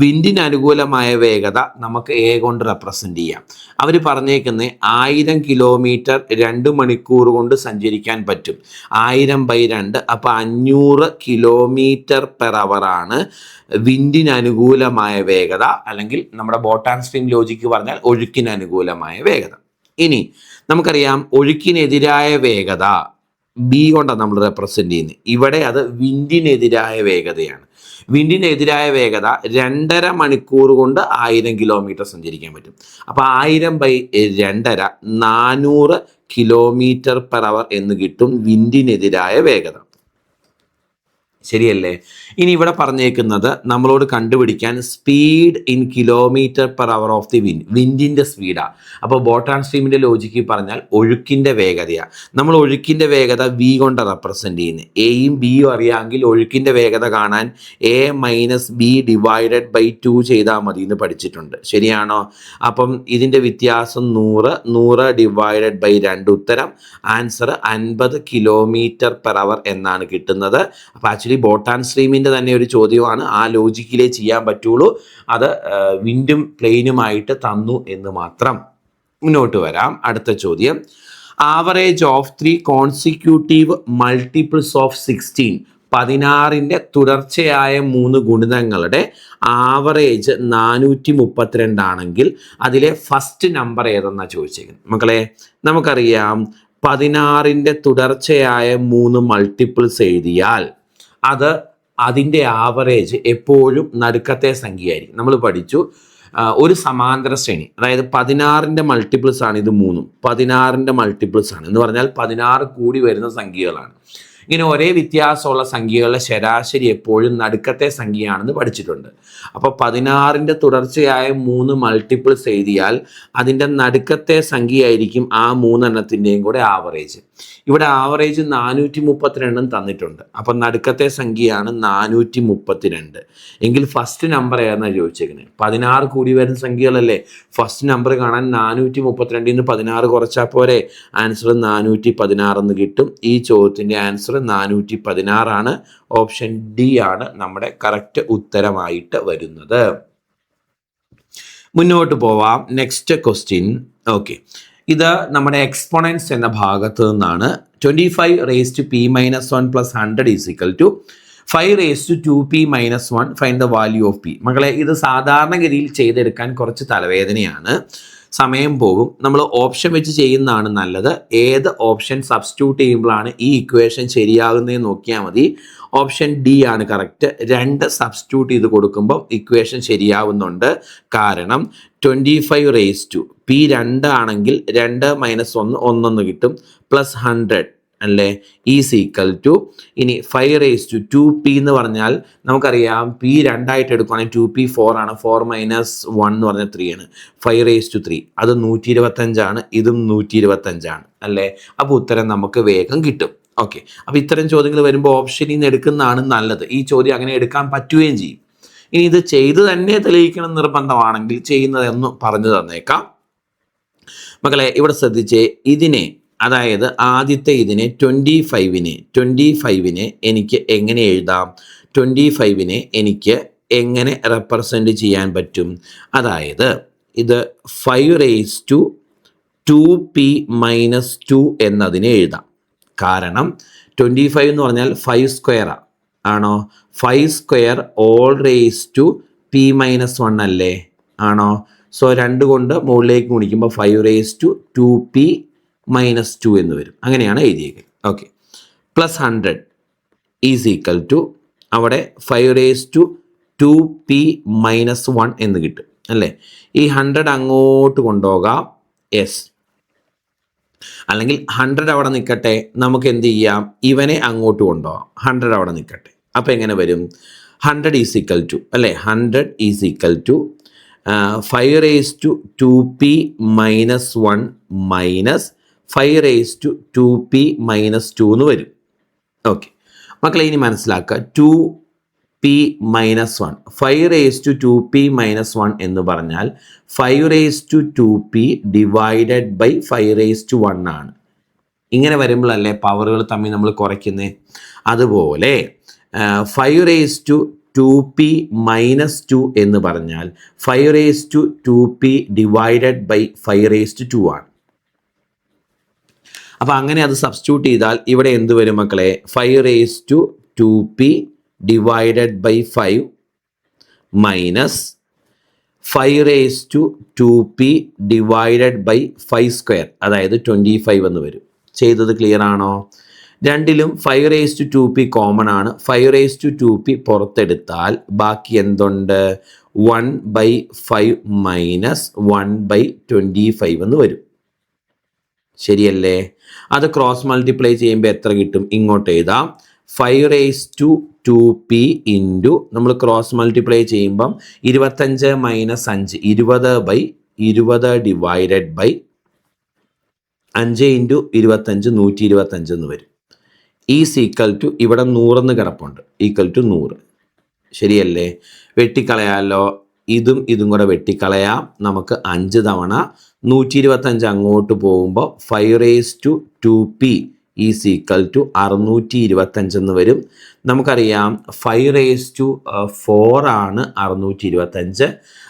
വിൻഡിന് അനുകൂലമായ വേഗത നമുക്ക് എ കൊണ്ട് റെപ്രസെൻറ്റ് ചെയ്യാം. അവർ പറഞ്ഞേക്കുന്നത് 1000 കിലോമീറ്റർ 2 മണിക്കൂർ കൊണ്ട് സഞ്ചരിക്കാൻ പറ്റും. 1000/2 അപ്പോൾ 500 കിലോമീറ്റർ പെർ അവറാണ് വിൻഡിന് അനുകൂലമായ വേഗത, അല്ലെങ്കിൽ നമ്മുടെ ബോട്ട് ആൻഡ് സ്ട്രീം ലോജിക്ക് പറഞ്ഞാൽ ഒഴുക്കിന് അനുകൂലമായ വേഗത. ഇനി നമുക്കറിയാം ഒഴുക്കിനെതിരായ വേഗത ബി കൊണ്ടാണ് നമ്മൾ റെപ്രസെൻറ്റ് ചെയ്യുന്നത്. ഇവിടെ അത് വിൻഡിനെതിരായ വേഗതയാണ്. വിൻഡിനെതിരായ വേഗത 2.5 മണിക്കൂർ കൊണ്ട് 1000 കിലോമീറ്റർ സഞ്ചരിക്കാൻ പറ്റും. അപ്പോൾ 1000/2 400 കിലോമീറ്റർ പെർ അവർ എന്ന് കിട്ടും വിൻഡിനെതിരായ വേഗത. ശരിയല്ലേ? ഇനി ഇവിടെ പറഞ്ഞേക്കുന്നത് നമ്മളോട് കണ്ടുപിടിക്കാൻ speed in kilometre per hour of the wind, വിൻഡിൻ്റെ സ്പീഡാണ്. അപ്പോൾ ബോട്ട് ആൻഡ് സ്ട്രീമിൻ്റെ ലോജിക്ക് പറഞ്ഞാൽ ഒഴുക്കിൻ്റെ വേഗതയാണ്. നമ്മൾ ഒഴുക്കിൻ്റെ വേഗത വി കൊണ്ട് റെപ്രസെൻറ്റ് ചെയ്യുന്നത്. എയും ബിയും അറിയാമെങ്കിൽ ഒഴുക്കിൻ്റെ വേഗത കാണാൻ A - B / 2 ചെയ്താൽ മതി എന്ന് പഠിച്ചിട്ടുണ്ട്. ശരിയാണോ? അപ്പം ഇതിൻ്റെ വ്യത്യാസം 100 / 2 ഉത്തരം ആൻസർ 50 കിലോമീറ്റർ പെർ അവർ എന്നാണ് കിട്ടുന്നത്. അപ്പോൾ ആക്ച്വലി ബോട്ട് ആൻഡ് സ്ട്രീമിൻ്റെ തന്നെ ഒരു ചോദ്യമാണ്, ആ ലോജിക്കിലേ ചെയ്യാൻ പറ്റുള്ളൂ. അത് വിൻഡും പ്ലെയിനുമായിട്ട് തന്നു എന്ന് മാത്രം. മുന്നോട്ട് വരാം. അടുത്ത ചോദ്യം, average of 3 consecutive multiples of 16, 16ൻ്റെ തുടർച്ചയായ 3 ഗുണിതങ്ങളുടെ ആവറേജ് 432 ആണെങ്കിൽ അതിലെ ഫസ്റ്റ് നമ്പർ ഏതെന്നാണ് ചോദിച്ചേക്കുന്നത്. മക്കളെ നമുക്കറിയാം 16ൻ്റെ തുടർച്ചയായ 3 മൾട്ടിപ്പിൾസ് എഴുതിയാൽ അതിൻ്റെ ആവറേജ് എപ്പോഴും നടുക്കത്തെ സംഖ്യയായിരിക്കും. നമ്മൾ പഠിച്ചു ഒരു സമാന്തര ശ്രേണി, അതായത് 16ൻ്റെ മൾട്ടിപ്പിൾസ് ആണ് ഇത് 3, 16ൻ്റെ മൾട്ടിപ്പിൾസ് ആണ് എന്ന് പറഞ്ഞാൽ 16 കൂടി വരുന്ന സംഖ്യകളാണ്. ഇങ്ങനെ ഒരേ വ്യത്യാസമുള്ള സംഖ്യകളുടെ ശരാശരി എപ്പോഴും നടുക്കത്തെ സംഖ്യയാണെന്ന് പഠിച്ചിട്ടുണ്ട്. അപ്പോൾ 16ൻ്റെ തുടർച്ചയായ 3 മൾട്ടിപ്പിൾസ് എഴുതിയാൽ അതിൻ്റെ നടുക്കത്തെ സംഖ്യയായിരിക്കും ആ 3 എണ്ണത്തിൻ്റെയും കൂടെ ആവറേജ്. ഇവിടെ ആവറേജ് 432 തന്നിട്ടുണ്ട്. അപ്പം നടുക്കത്തെ സംഖ്യയാണ് 432 എങ്കിൽ ഫസ്റ്റ് നമ്പർ ഏതെന്നാണ് ചോദിച്ചേക്കുന്നത്. 16 കൂടി വരുന്ന സംഖ്യകളല്ലേ, ഫസ്റ്റ് നമ്പർ കാണാൻ 432 16 കുറച്ചാൽ പോരെ, ആൻസർ 416 എന്ന് കിട്ടും. ഈ ചോദ്യത്തിൻ്റെ ആൻസർ 416 ആണ്. ഓപ്ഷൻ ഡി ആണ് നമ്മുടെ കറക്റ്റ് ഉത്തരമായിട്ട് വരുന്നത്. മുന്നോട്ട് പോവാം. Next question. ഓക്കെ, ഇത് നമ്മുടെ എക്സ്പോണൻസ് എന്ന ഭാഗത്ത് നിന്നാണ്. 25 raised to p - 1 + 100 = 5 raised to 2p - 1. Find the value of p. മക്കളെ ഇത് സാധാരണഗതിയിൽ ചെയ്തെടുക്കാൻ കുറച്ച് തലവേദനയാണ്. സമയം പോകും. നമ്മൾ ഓപ്ഷൻ വെച്ച് ചെയ്യുന്നതാണ് നല്ലത്. ഏത് ഓപ്ഷൻ സബ്സ്റ്റിറ്റ്യൂട്ട് ചെയ്യുമ്പോഴാണ് ഈ ഇക്വേഷൻ ശരിയാകുന്നതെന്ന് നോക്കിയാൽ മതി. ഓപ്ഷൻ ഡി ആണ് കറക്റ്റ്. 2 സബ്സ്റ്റിറ്റ്യൂട്ട് ചെയ്ത് കൊടുക്കുമ്പോൾ ഇക്വേഷൻ ശരിയാവുന്നുണ്ട്. കാരണം 25 റേസ് ടു പി 2 ആണെങ്കിൽ 2 - 1 1 കിട്ടും, പ്ലസ് 100 അല്ലേ ഈസ് ഈക്വൽ ടു ഇനി 5 റേസ് ടു 2p എന്ന് പറഞ്ഞാൽ നമുക്കറിയാം പി 2 എടുക്കുകയാണെങ്കിൽ 2p 4 ആണ്. 4 - 1 എന്ന് പറഞ്ഞാൽ 3 ആണ്. 5 റേസ് ടു 3 അത് 125 ഇതും 125 അല്ലേ. അപ്പോൾ ഉത്തരം നമുക്ക് വേഗം കിട്ടും. ഓക്കെ, അപ്പോൾ ഇത്തരം ചോദ്യങ്ങൾ വരുമ്പോൾ ഓപ്ഷനിൽ നിന്ന് എടുക്കുന്നതാണ് നല്ലത്. ഈ ചോദ്യം അങ്ങനെ എടുക്കാൻ പറ്റുകയും ചെയ്യും. ഇനി ഇത് ചെയ്ത് തന്നെ തെളിയിക്കണം നിർബന്ധമാണെങ്കിൽ ചെയ്യുന്നതെന്ന് പറഞ്ഞു തന്നേക്കാം. മക്കളെ ഇവിടെ ശ്രദ്ധിച്ചേ, ഇതിനെ അതായത് ആദ്യത്തെ ഇതിനെ 25നെ എനിക്ക് എങ്ങനെ എഴുതാം? 25നെ എനിക്ക് എങ്ങനെ റെപ്രസെൻ്റ് ചെയ്യാൻ പറ്റും? അതായത് ഇത് 5 റേസ് ടു 2p - 2 എന്നതിനെ എഴുതാം. കാരണം 25 എന്ന് പറഞ്ഞാൽ 5 സ്ക്വയർ ആണോ? 5 square whole raise to p - 1 അല്ലേ? ആണോ? സോ 2 കൊണ്ട് മുകളിലേക്ക് ഗുണിക്കുമ്പോൾ 5 റേസ് ടു 2p - 2 എന്ന് വരും. അങ്ങനെയാണ് എഴുതിയേക്കുന്നത്. Okay, plus 100 is equal to അവിടെ 5 റേസ് ടു 2p - 1 എന്ന് കിട്ടും അല്ലേ. ഈ 100 അങ്ങോട്ട് കൊണ്ടുപോകാം. യെസ്, അല്ലെങ്കിൽ 100 അവിടെ നിൽക്കട്ടെ. നമുക്ക് എന്ത് ചെയ്യാം? ഇവനെ അങ്ങോട്ട് കൊണ്ടുപോകാം. 100 അവിടെ നിൽക്കട്ടെ. അപ്പോൾ എങ്ങനെ വരും? 100 ഈസ് ഈക്വൽ ടു അല്ലേ, 100 is equal to 5 raise to 2p - 1 minus 5 raise to 2p - 2 എന്ന് വരും. ഓക്കെ മക്കളെ, ഇനി മനസ്സിലാക്കുക. 2p - 1 5 റേസ് ടു 2p - 1 എന്ന് പറഞ്ഞാൽ 5 raise to 2p divided by 5 raise to 1 ആണ്. ഇങ്ങനെ വരുമ്പോഴല്ലേ പവറുകൾ തമ്മിൽ നമ്മൾ കുറയ്ക്കുന്നത്. അതുപോലെ 5 റേസ് ടു 2p - 2 എന്ന് പറഞ്ഞാൽ 5 raise to 2p divided by 5 raise to 2 ആണ്. അപ്പോൾ അങ്ങനെ അത് സബ്സ്റ്റിറ്റ്യൂട്ട് ചെയ്താൽ ഇവിടെ എന്ത് വരും മക്കളെ? 5 raise to 2p divided by 5 minus 5 raise to 2p divided by 5 square അതായത് 25 എന്ന് വരും. ചെയ്തത് ക്ലിയർ ആണോ? രണ്ടിലും 5 റേസ് ടു 2p കോമൺ ആണ്. 5 റേസ് ടു 2p പുറത്തെടുത്താൽ ബാക്കി എന്തുണ്ട്? 1/5 മൈനസ് 1/25 എന്ന് വരും. ശരിയല്ലേ? അത് ക്രോസ് മൾട്ടിപ്ലൈ ചെയ്യുമ്പോൾ എത്ര കിട്ടും? ഇങ്ങോട്ട് എഴുതാം. 5 റേസ് ടു 2p ഇൻറ്റു നമ്മൾ ക്രോസ് മൾട്ടിപ്ലൈ ചെയ്യുമ്പം 25 - 5 20/20 ഡിവൈഡഡ് ബൈ 5 ഇൻറ്റു 25 125 എന്ന് വരും. ഈസ് ഈക്വൽ ടു ഇവിടെ 100 എന്ന് കിടപ്പുണ്ട്, ഈക്വൽ ടു 100. ശരിയല്ലേ? വെട്ടിക്കളയാലോ. ഇതും കൂടെ വെട്ടിക്കളയാം. നമുക്ക് 5 തവണ 125 അങ്ങോട്ട് പോകുമ്പോൾ 5 raise to 2p is equal to 625 എന്ന് വരും. നമുക്കറിയാം 5 റേസ് ടു 4 ആണ് 625.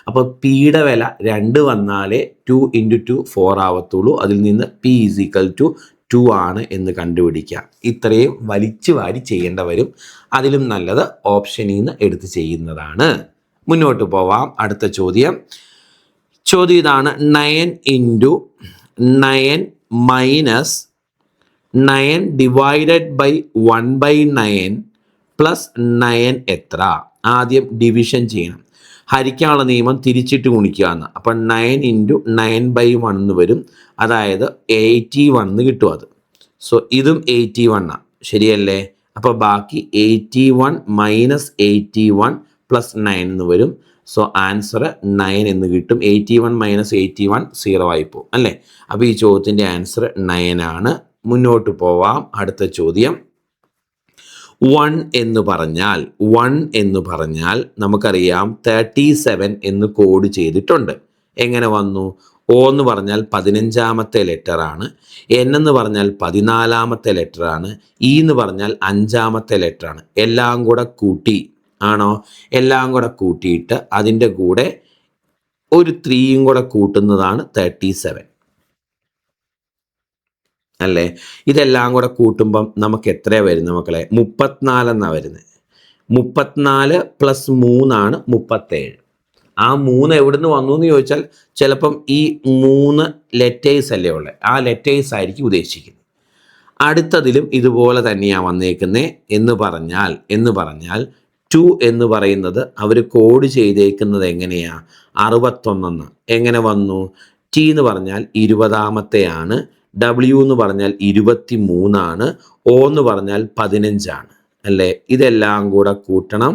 അപ്പോൾ പിയുടെ വില 2 വന്നാലേ 2 × 2 4 ആവത്തുള്ളൂ. അതിൽ നിന്ന് p ഈസ് ഈക്വൽ ടു 2 ആണ് എന്ന് കണ്ടുപിടിക്കാം. ഇത്രയും വലിച്ചു വാരി ചെയ്യേണ്ട വരും. അതിലും നല്ലത് ഓപ്ഷനിൽ നിന്ന് എടുത്ത് ചെയ്യുന്നതാണ്. മുന്നോട്ട് പോവാം. അടുത്ത ചോദ്യം ഇതാണ്. 9 × 9 മൈനസ് 9 ഡിവൈഡഡ് ബൈ 1/9 പ്ലസ് 9 എത്ര? ആദ്യം ഡിവിഷൻ ചെയ്യണം. ഹരിക്കാനുള്ള നിയമം തിരിച്ചിട്ട് ഗുണിക്കുക എന്ന്. അപ്പം 9 × 9/1 എന്ന് വരും. അതായത് 81 എന്ന് കിട്ടും അത്. സോ ഇതും 81 ആണ്. ശരിയല്ലേ? അപ്പോൾ ബാക്കി 81 മൈനസ് 81 പ്ലസ് 9 എന്ന് വരും. സോ ആൻസർ 9 എന്ന് കിട്ടും. 81 മൈനസ് 81 0 ആയിപ്പോവും അല്ലേ? അപ്പോൾ ഈ ചോദ്യത്തിൻ്റെ ആൻസർ 9 ആണ്. മുന്നോട്ട് പോവാം. അടുത്ത ചോദ്യം 1 എന്ന് പറഞ്ഞാൽ നമുക്കറിയാം 37 എന്ന് കോഡ് ചെയ്തിട്ടുണ്ട്. എങ്ങനെ വന്നു? O എന്ന് പറഞ്ഞാൽ 15ാമത്തെ ലെറ്ററാണ്. N എന്ന് പറഞ്ഞാൽ 14ാമത്തെ ലെറ്ററാണ്. E എന്ന് പറഞ്ഞാൽ 5ാമത്തെ ലെറ്ററാണ്. എല്ലാം കൂടെ കൂട്ടി ആണോ? എല്ലാം കൂടെ കൂട്ടിയിട്ട് അതിൻ്റെ കൂടെ ഒരു 3യും കൂടെ കൂട്ടുന്നതാണ് 37 അല്ലേ? ഇതെല്ലാം കൂടെ കൂട്ടുമ്പം നമുക്ക് എത്രയാണ് വരുന്നത് മക്കളെ? 34 എന്നാണ് വരുന്നത്. 34 + 3 ആണ് 37. ആ 3 എവിടെ നിന്ന് വന്നു എന്ന് ചോദിച്ചാൽ ചിലപ്പം ഈ 3 ലെറ്റേഴ്സ് അല്ലേ ഉള്ളത്, ആ ലെറ്റേഴ്സ് ആയിരിക്കും ഉദ്ദേശിക്കുന്നത്. അടുത്തതിലും ഇതുപോലെ തന്നെയാണ് വന്നേക്കുന്നത് എന്ന് പറഞ്ഞാൽ 2 എന്ന് പറയുന്നത് അവർ കോഡ് ചെയ്തേക്കുന്നത് എങ്ങനെയാ, 61 എങ്ങനെ വന്നു? ടി എന്ന് പറഞ്ഞാൽ 20-ാമത്തെയാണ്, ഡബ്ല്യു എന്ന് പറഞ്ഞാൽ 23 ഒ എന്ന് പറഞ്ഞാൽ 15 അല്ലേ? ഇതെല്ലാം കൂടെ കൂട്ടണം,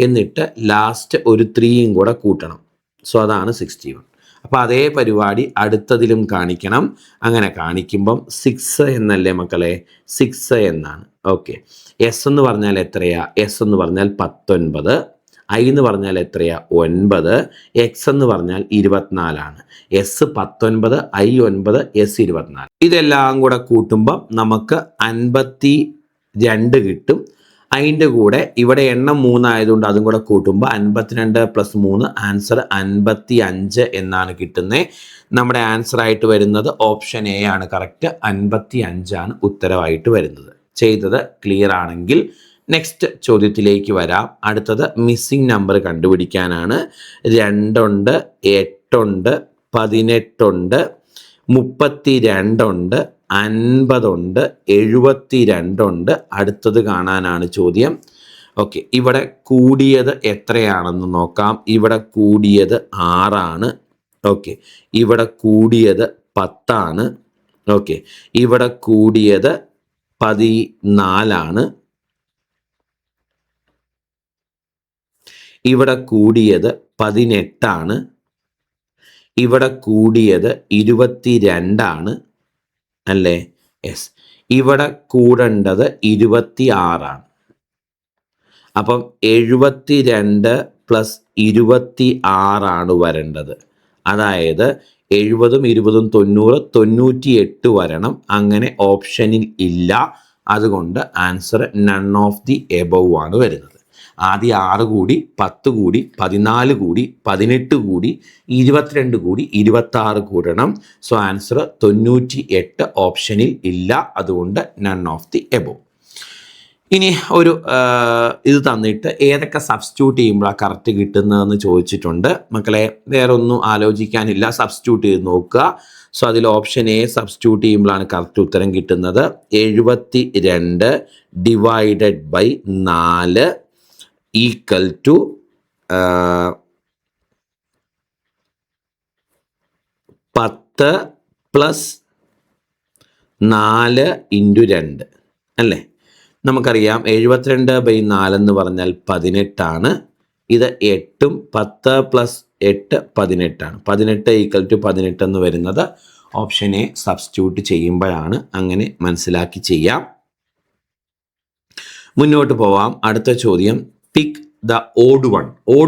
എന്നിട്ട് ലാസ്റ്റ് ഒരു 3യും കൂടെ കൂട്ടണം. സോ അതാണ് 61. അപ്പോൾ അതേ പരിപാടി അടുത്തതിലും കാണിക്കണം. അങ്ങനെ കാണിക്കുമ്പം 6 എന്നല്ലേ മക്കളെ, 6 എന്നാണ്. ഓക്കെ, എസ് എന്ന് പറഞ്ഞാൽ എത്രയാ? എസ് എന്ന് പറഞ്ഞാൽ 19, ഐ എന്ന് പറഞ്ഞാൽ എത്രയാ? 9, എക്സ് എന്ന് പറഞ്ഞാൽ 24. S 19, I 9, S 24. ഇതെല്ലാം കൂടെ കൂട്ടുമ്പം നമുക്ക് 52 കിട്ടും. അതിൻ്റെ കൂടെ ഇവിടെ എണ്ണം 3 ആയതുകൊണ്ട് അതും കൂടെ കൂട്ടുമ്പോൾ 52 + 3 ആൻസർ 55 എന്നാണ് കിട്ടുന്നത്. നമ്മുടെ ആൻസർ ആയിട്ട് വരുന്നത് ഓപ്ഷൻ എ ആണ് കറക്റ്റ്. 55 ഉത്തരവായിട്ട് വരുന്നത്. ചെയ്തത് ക്ലിയർ ആണെങ്കിൽ നെക്സ്റ്റ് ചോദ്യത്തിലേക്ക് വരാം. അടുത്തത് മിസ്സിംഗ് നമ്പർ കണ്ടുപിടിക്കാനാണ്. 2 ഉണ്ട്, 8 ഉണ്ട്, 18 ഉണ്ട്, 32 ഉണ്ട്, 50 ഉണ്ട്, 72 ഉണ്ട്. അടുത്തത് കാണാനാണ് ചോദ്യം. ഓക്കെ, ഇവിടെ കൂടിയത് എത്രയാണെന്ന് നോക്കാം. ഇവിടെ കൂടിയത് 6. ഓക്കെ, ഇവിടെ കൂടിയത് 10. ഓക്കെ, ഇവിടെ കൂടിയത് 14. ഇവിടെ കൂടിയത് 18. ഇവിടെ കൂടിയത് 22 അല്ലേ? യെസ്. ഇവിടെ കൂടേണ്ടത് 26. അപ്പം 72 + 26 വരേണ്ടത്. അതായത് 70, 20, 90, 98 വരണം. അങ്ങനെ ഓപ്ഷനിൽ ഇല്ല. അതുകൊണ്ട് answer none of the above ആണ് വരുന്നത്. ആദ്യം 6 കൂടി, 10 കൂടി, 14 കൂടി, 18 കൂടി, 22 കൂടി, 26 കൂടണം. സോ ആൻസർ 98 ഓപ്ഷനിൽ ഇല്ല. അതുകൊണ്ട് നൺ ഓഫ് ദി എബവ്. ഇനി ഒരു ഇത് തന്നിട്ട് ഏതൊക്കെ സബ്സ്റ്റിറ്റ്യൂട്ട് ചെയ്യുമ്പോഴാണ് കറക്റ്റ് കിട്ടുന്നതെന്ന് ചോദിച്ചിട്ടുണ്ട്. മക്കളെ വേറെ ഒന്നും ആലോചിക്കാനില്ല, സബ്സ്റ്റിറ്റ്യൂട്ട് ചെയ്ത് നോക്കുക. സോ അതിൽ ഓപ്ഷൻ എ സബ്സ്റ്റിറ്റ്യൂട്ട് ചെയ്യുമ്പോഴാണ് കറക്റ്റ് ഉത്തരം കിട്ടുന്നത്. 72 ഡിവൈഡഡ് ബൈ 4 ഈക്വൽ ടു 10 + 4 × 2 അല്ലേ? നമുക്കറിയാം 72/4 എന്ന് പറഞ്ഞാൽ 18. ഇത് 8ഉം 10 + 8 18. 18 = 18 എന്ന് വരുന്നത് ഓപ്ഷൻ എ സബ്സ്റ്റിറ്റ്യൂട്ട് ചെയ്യുമ്പോഴാണ്. അങ്ങനെ മനസ്സിലാക്കി ചെയ്യാം. മുന്നോട്ട് പോവാം. അടുത്ത ചോദ്യം, പിക്ക് ദ ഓഡ്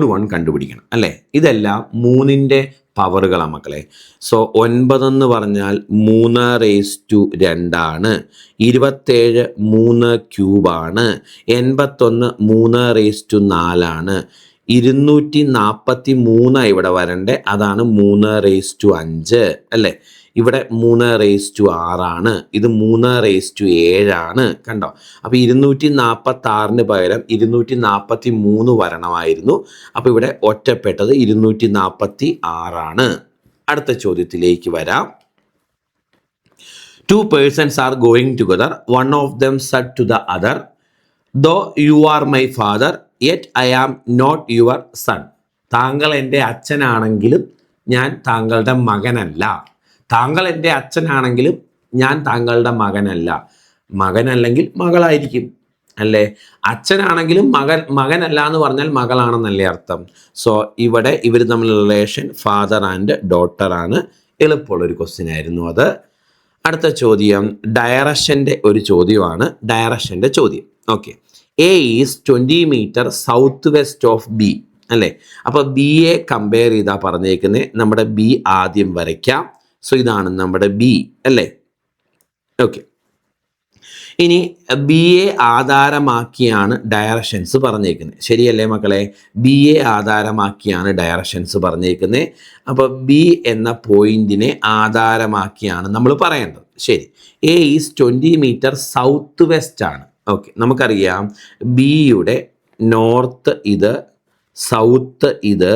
വൺ കണ്ടുപിടിക്കണം അല്ലേ? ഇതെല്ലാം 3ന്റെ പവറുകളാണ് മക്കളെ. സോ 9 എന്ന് പറഞ്ഞാൽ 3⁻2 ആണ്. 27 3³ ആണ്. 81 3⁻4 ആണ്. 243 ഇവിടെ വരണ്ടേ, അതാണ് 3⁻5 അല്ലേ? ഇവിടെ 3⁻6 ആണ്. ഇത് 3⁻7 ആണ്. കണ്ടോ? അപ്പോൾ 246 പകരം 243 വരണമായിരുന്നു. അപ്പോൾ ഇവിടെ ഒറ്റപ്പെട്ടത് 246 ആണ്. അടുത്ത ചോദ്യത്തിലേക്ക് വരാം. 2 persons are going together. One of them said to the other, though you are my father, yet I am not your son. താങ്കൾ എൻ്റെ അച്ഛനാണെങ്കിലും ഞാൻ താങ്കളുടെ മകനല്ല. താങ്കൾ എൻ്റെ അച്ഛനാണെങ്കിലും ഞാൻ താങ്കളുടെ മകനല്ല. മകനല്ലെങ്കിൽ മകളായിരിക്കും അല്ലേ? അച്ഛനാണെങ്കിലും മകനല്ല എന്ന് പറഞ്ഞാൽ മകളാണെന്നല്ലേ അർത്ഥം. സോ ഇവിടെ ഇവർ തമ്മിലുള്ള റിലേഷൻ ഫാദർ ആൻഡ് ഡോട്ടർ ആണ്. എളുപ്പമുള്ളൊരു ക്വസ്റ്റ്യൻ ആയിരുന്നു അത്. അടുത്ത ചോദ്യം ഡയറക്ഷൻ്റെ ഒരു ചോദ്യമാണ്. ഡയറക്ഷൻ്റെ ചോദ്യം. Okay, A is 20 metre south west of B അല്ലേ? അപ്പോൾ ബി എ കമ്പയർ ചെയ്താൽ പറഞ്ഞേക്കുന്നത്. നമ്മുടെ ബി ആദ്യം വരയ്ക്കാം. സോ ഇതാണ് നമ്മുടെ ബി അല്ലേ? ഓക്കെ, ഇനി ബി എ ആധാരമാക്കിയാണ് ഡയറക്ഷൻസ് പറഞ്ഞേക്കുന്നത്. ശരിയല്ലേ മക്കളെ? ബി എ ആധാരമാക്കിയാണ് ഡയറക്ഷൻസ് പറഞ്ഞേക്കുന്നത്. അപ്പോൾ ബി എന്ന പോയിന്റിനെ ആധാരമാക്കിയാണ് നമ്മൾ പറയേണ്ടത്. ശരി, A is 20 metre south west ആണ്. ഓക്കെ, നമുക്കറിയാം ബിയുടെ നോർത്ത് ഇത്, സൗത്ത് ഇത്,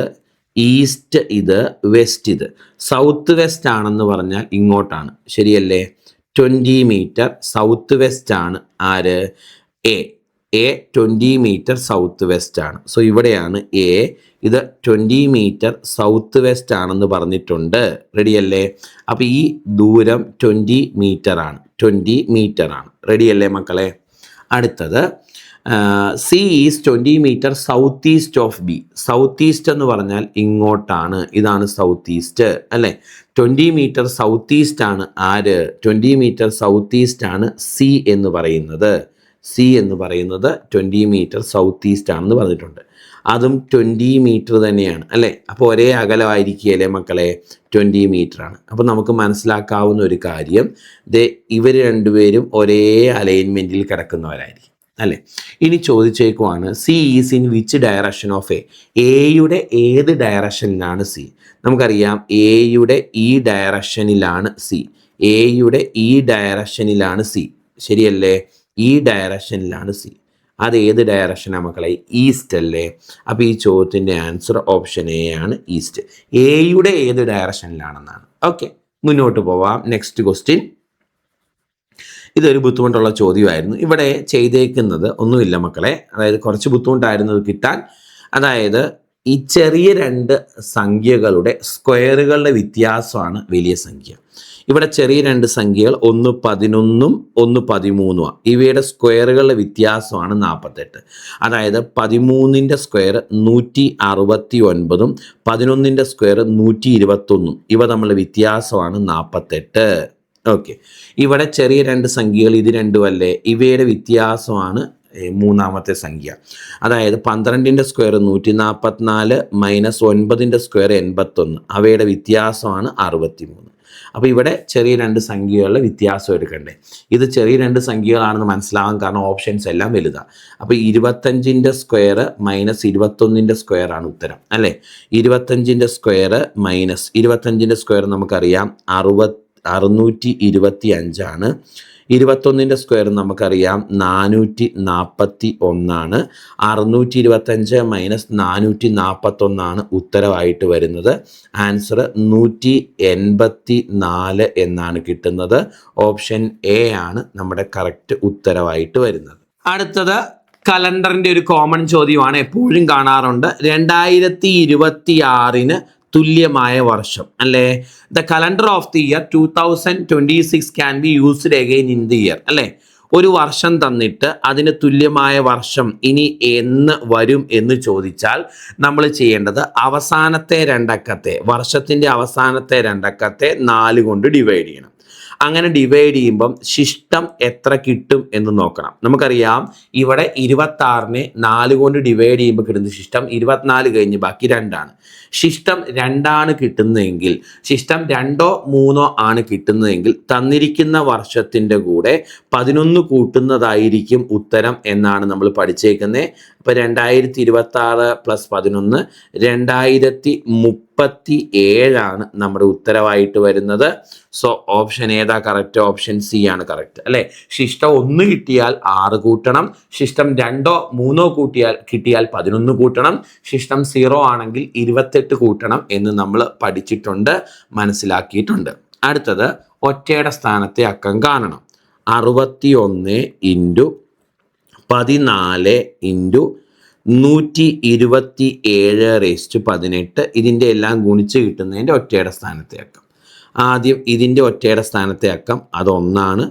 ഈസ്റ്റ് ഇത്, വെസ്റ്റ് ഇത്. സൗത്ത് വെസ്റ്റ് ആണെന്ന് പറഞ്ഞാൽ ഇങ്ങോട്ടാണ്, ശരിയല്ലേ? 20 മീറ്റർ സൗത്ത് വെസ്റ്റ് ആണ് ആര്? എ. 20 മീറ്റർ സൗത്ത് വെസ്റ്റ് ആണ്. സോ ഇവിടെയാണ് എ. ഇത് 20 മീറ്റർ സൗത്ത് വെസ്റ്റ് ആണെന്ന് പറഞ്ഞിട്ടുണ്ട്. റെഡിയല്ലേ? അപ്പോൾ ഈ ദൂരം 20 മീറ്റർ ആണ്. 20 മീറ്റർ ആണ്. റെഡിയല്ലേ മക്കളെ? അടുത്തത് C is 20 metre south east of B. South east എന്ന് പറഞ്ഞാൽ ഇങ്ങോട്ടാണ്, ഇതാണ് സൗത്ത് ഈസ്റ്റ് അല്ലേ? 20 മീറ്റർ സൗത്ത് ഈസ്റ്റ് ആണ് ആര്? 20 മീറ്റർ സൗത്ത് ഈസ്റ്റ് ആണ് സി എന്ന് പറയുന്നത്. സി എന്ന് പറയുന്നത് 20 മീറ്റർ സൗത്ത് ഈസ്റ്റ് ആണെന്ന് പറഞ്ഞിട്ടുണ്ട്. അതും 20 മീറ്റർ തന്നെയാണ് അല്ലേ? അപ്പോൾ ഒരേ അകലമായിരിക്കുകയല്ലേ മക്കളെ? 20 മീറ്റർ ആണ്. അപ്പോൾ നമുക്ക് മനസ്സിലാക്കാവുന്ന ഒരു കാര്യം, ഇവർ രണ്ടുപേരും ഒരേ അലൈൻമെൻറ്റിൽ കിടക്കുന്നവരായിരിക്കും അല്ലേ? ഇനി ചോദിച്ചേക്കുവാണ് C is in which direction of A. എയുടെ ഏത് ഡയറക്ഷനിലാണ് സി? നമുക്കറിയാം എയുടെ ഈ ഡയറക്ഷനിലാണ് സി. എയുടെ ഈ ഡയറക്ഷനിലാണ് സി, ശരിയല്ലേ? ഈ ഡയറക്ഷനിലാണ് സി. അത് ഏത് ഡയറക്ഷനാണ് മക്കളെ? ഈസ്റ്റ് അല്ലേ? അപ്പോൾ ഈ ചോദ്യത്തിൻ്റെ ആൻസർ ഓപ്ഷൻ എ ആണ്, ഈസ്റ്റ്. എയുടെ ഏത് ഡയറക്ഷനിലാണെന്നാണ്. ഓക്കെ, മുന്നോട്ട് പോവാം. Next question. ഇതൊരു ബുദ്ധിമുട്ടുള്ള ചോദ്യമായിരുന്നു. ഇവിടെ ചെയ്തേക്കുന്നത് ഒന്നുമില്ല മക്കളെ, അതായത് കുറച്ച് ബുദ്ധിമുട്ടായിരുന്നു ഇത് കിട്ടാൻ. അതായത് ഈ ചെറിയ രണ്ട് സംഖ്യകളുടെ സ്ക്വയറുകളുടെ വ്യത്യാസമാണ് വലിയ സംഖ്യ. ഇവിടെ ചെറിയ രണ്ട് സംഖ്യകൾ, ഒന്ന് 11ഉം ഒന്ന് 13ഉമാണ്. ഇവയുടെ സ്ക്വയറുകളുടെ വ്യത്യാസമാണ് 48. അതായത് 13ൻ്റെ സ്ക്വയർ 169ഉം 11ൻ്റെ സ്ക്വയർ 121ഉം. ഇവ തമ്മിലുള്ള വ്യത്യാസമാണ് 48. ഓക്കെ, ഇവിടെ ചെറിയ രണ്ട് സംഖ്യകൾ ഇത് രണ്ടും അല്ലേ? ഇവയുടെ വ്യത്യാസമാണ് മൂന്നാമത്തെ സംഖ്യ. അതായത് 12ൻ്റെ സ്ക്വയർ 144 മൈനസ് 9ൻ്റെ സ്ക്വയർ 81. അവയുടെ വ്യത്യാസമാണ് 63. അപ്പോൾ ഇവിടെ ചെറിയ രണ്ട് സംഖ്യകളുടെ വ്യത്യാസം എടുക്കണ്ടേ? ഇത് ചെറിയ രണ്ട് സംഖ്യകളാണെന്ന് മനസ്സിലാവാൻ കാരണം ഓപ്ഷൻസ് എല്ലാം വലുതാണ്. അപ്പോൾ 25ൻ്റെ സ്ക്വയർ മൈനസ് 21ൻ്റെ സ്ക്വയർ ആണ് ഉത്തരം അല്ലേ? 25ൻ്റെ സ്ക്വയർ മൈനസ് 25ൻ്റെ സ്ക്വയർ നമുക്കറിയാം 625 ആണ്. 21ൻ്റെ സ്ക്വയർ നമുക്കറിയാം 441. 625 മൈനസ് 441 ഉത്തരവായിട്ട് വരുന്നത്. ആൻസർ 184 എന്നാണ് കിട്ടുന്നത്. ഓപ്ഷൻ എ ആണ് നമ്മുടെ കറക്റ്റ് ഉത്തരവായിട്ട് വരുന്നത്. അടുത്തത് കലണ്ടറിൻ്റെ ഒരു കോമൺ ചോദ്യമാണ്, എപ്പോഴും കാണാറുണ്ട്. 2026 തുല്യമായ വർഷം അല്ലേ? The calendar of the year 2026 can be used again in the year അല്ലേ? ഒരു വർഷം തന്നിട്ട് അതിന് തുല്യമായ വർഷം ഇനി എന്ന് വരും എന്ന് ചോദിച്ചാൽ നമ്മൾ ചെയ്യേണ്ടത് അവസാനത്തെ രണ്ടക്കത്തെ, വർഷത്തിൻ്റെ അവസാനത്തെ രണ്ടക്കത്തെ 4 കൊണ്ട് ഡിവൈഡ് ചെയ്യണം. അങ്ങനെ ഡിവൈഡ് ചെയ്യുമ്പം ശിഷ്ടം എത്ര കിട്ടും എന്ന് നോക്കണം. നമുക്കറിയാം ഇവിടെ 26നെ 4 കൊണ്ട് ഡിവൈഡ് ചെയ്യുമ്പോൾ കിട്ടുന്ന ശിഷ്ടം 24 കഴിഞ്ഞ് ബാക്കി 2 ആണ്. ശിഷ്ടം 2 ആണ് കിട്ടുന്നതെങ്കിൽ, ശിഷ്ടം 2ഓ 3ഓ ആണ് കിട്ടുന്നതെങ്കിൽ തന്നിരിക്കുന്ന വർഷത്തിൻ്റെ കൂടെ 11 കൂട്ടുന്നതായിരിക്കും ഉത്തരം എന്നാണ് നമ്മൾ പഠിച്ചേക്കുന്നത്. ഇപ്പോൾ 2026 പ്ലസ് 11 2037 നമ്മുടെ ഉത്തരവായിട്ട് വരുന്നത്. സോ ഓപ്ഷൻ ഏതാ കറക്റ്റ്? ഓപ്ഷൻ സി ആണ് കറക്റ്റ് അല്ലേ? ശിഷ്ടം 1 കിട്ടിയാൽ 6 കൂട്ടണം, ശിഷ്ടം 2ഓ 3ഓ കിട്ടിയാൽ 11 കൂട്ടണം, ശിഷ്ടം 0 ആണെങ്കിൽ 28 കൂട്ടണം എന്ന് നമ്മൾ പഠിച്ചിട്ടുണ്ട്, മനസ്സിലാക്കിയിട്ടുണ്ട്. അടുത്തത് ഒറ്റയുടെ സ്ഥാനത്തെ അക്കം കാണണം. 61 ഇൻറ്റു 14 ഇൻറ്റു 127/18 ഇതിൻ്റെ എല്ലാം ഗുണിച്ച് കിട്ടുന്നതിൻ്റെ ഒറ്റയുടെ സ്ഥാനത്തെ അക്കം. ആദ്യം ഇതിൻ്റെ ഒറ്റയുടെ സ്ഥാനത്തെ അക്കം അത് 1 ആണ്.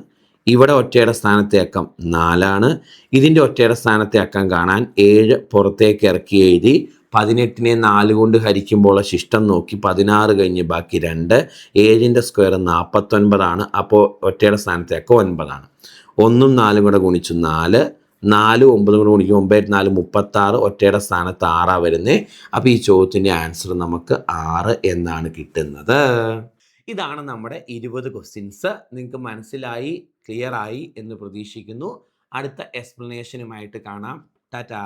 ഇവിടെ ഒറ്റയുടെ സ്ഥാനത്തെ അക്കം 4 ആണ്. ഇതിൻ്റെ ഒറ്റയുടെ സ്ഥാനത്തെ അക്കം കാണാൻ 7 പുറത്തേക്ക് ഇറക്കി എഴുതി 18നെ 4 കൊണ്ട് ഹരിക്കുമ്പോൾ ശിഷ്ടം നോക്കി 16 കഴിഞ്ഞ് ബാക്കി 2. 7ൻ്റെ സ്ക്വയർ 49 ആണ്. അപ്പോൾ ഒറ്റയുടെ സ്ഥാനത്തെ അക്കം 9 ആണ്. 1ഉം 4ഉം കൂടെ ഗുണിച്ചു 4, 4 9 കൂടെ ഗുണിക്കും 9 4 36. ഒറ്റയുടെ സ്ഥാനത്ത് 6 വരുന്നത്. അപ്പോൾ ഈ ചോദ്യത്തിൻ്റെ ആൻസർ നമുക്ക് 6 എന്നാണ് കിട്ടുന്നത്. ഇതാണ് നമ്മുടെ 20 ക്വസ്റ്റ്യൻസ്. നിങ്ങൾക്ക് മനസ്സിലായി, ക്ലിയർ ആയി എന്ന് പ്രതീക്ഷിക്കുന്നു. അടുത്ത എക്സ്പ്ലനേഷനുമായിട്ട് കാണാം. ടാറ്റാ.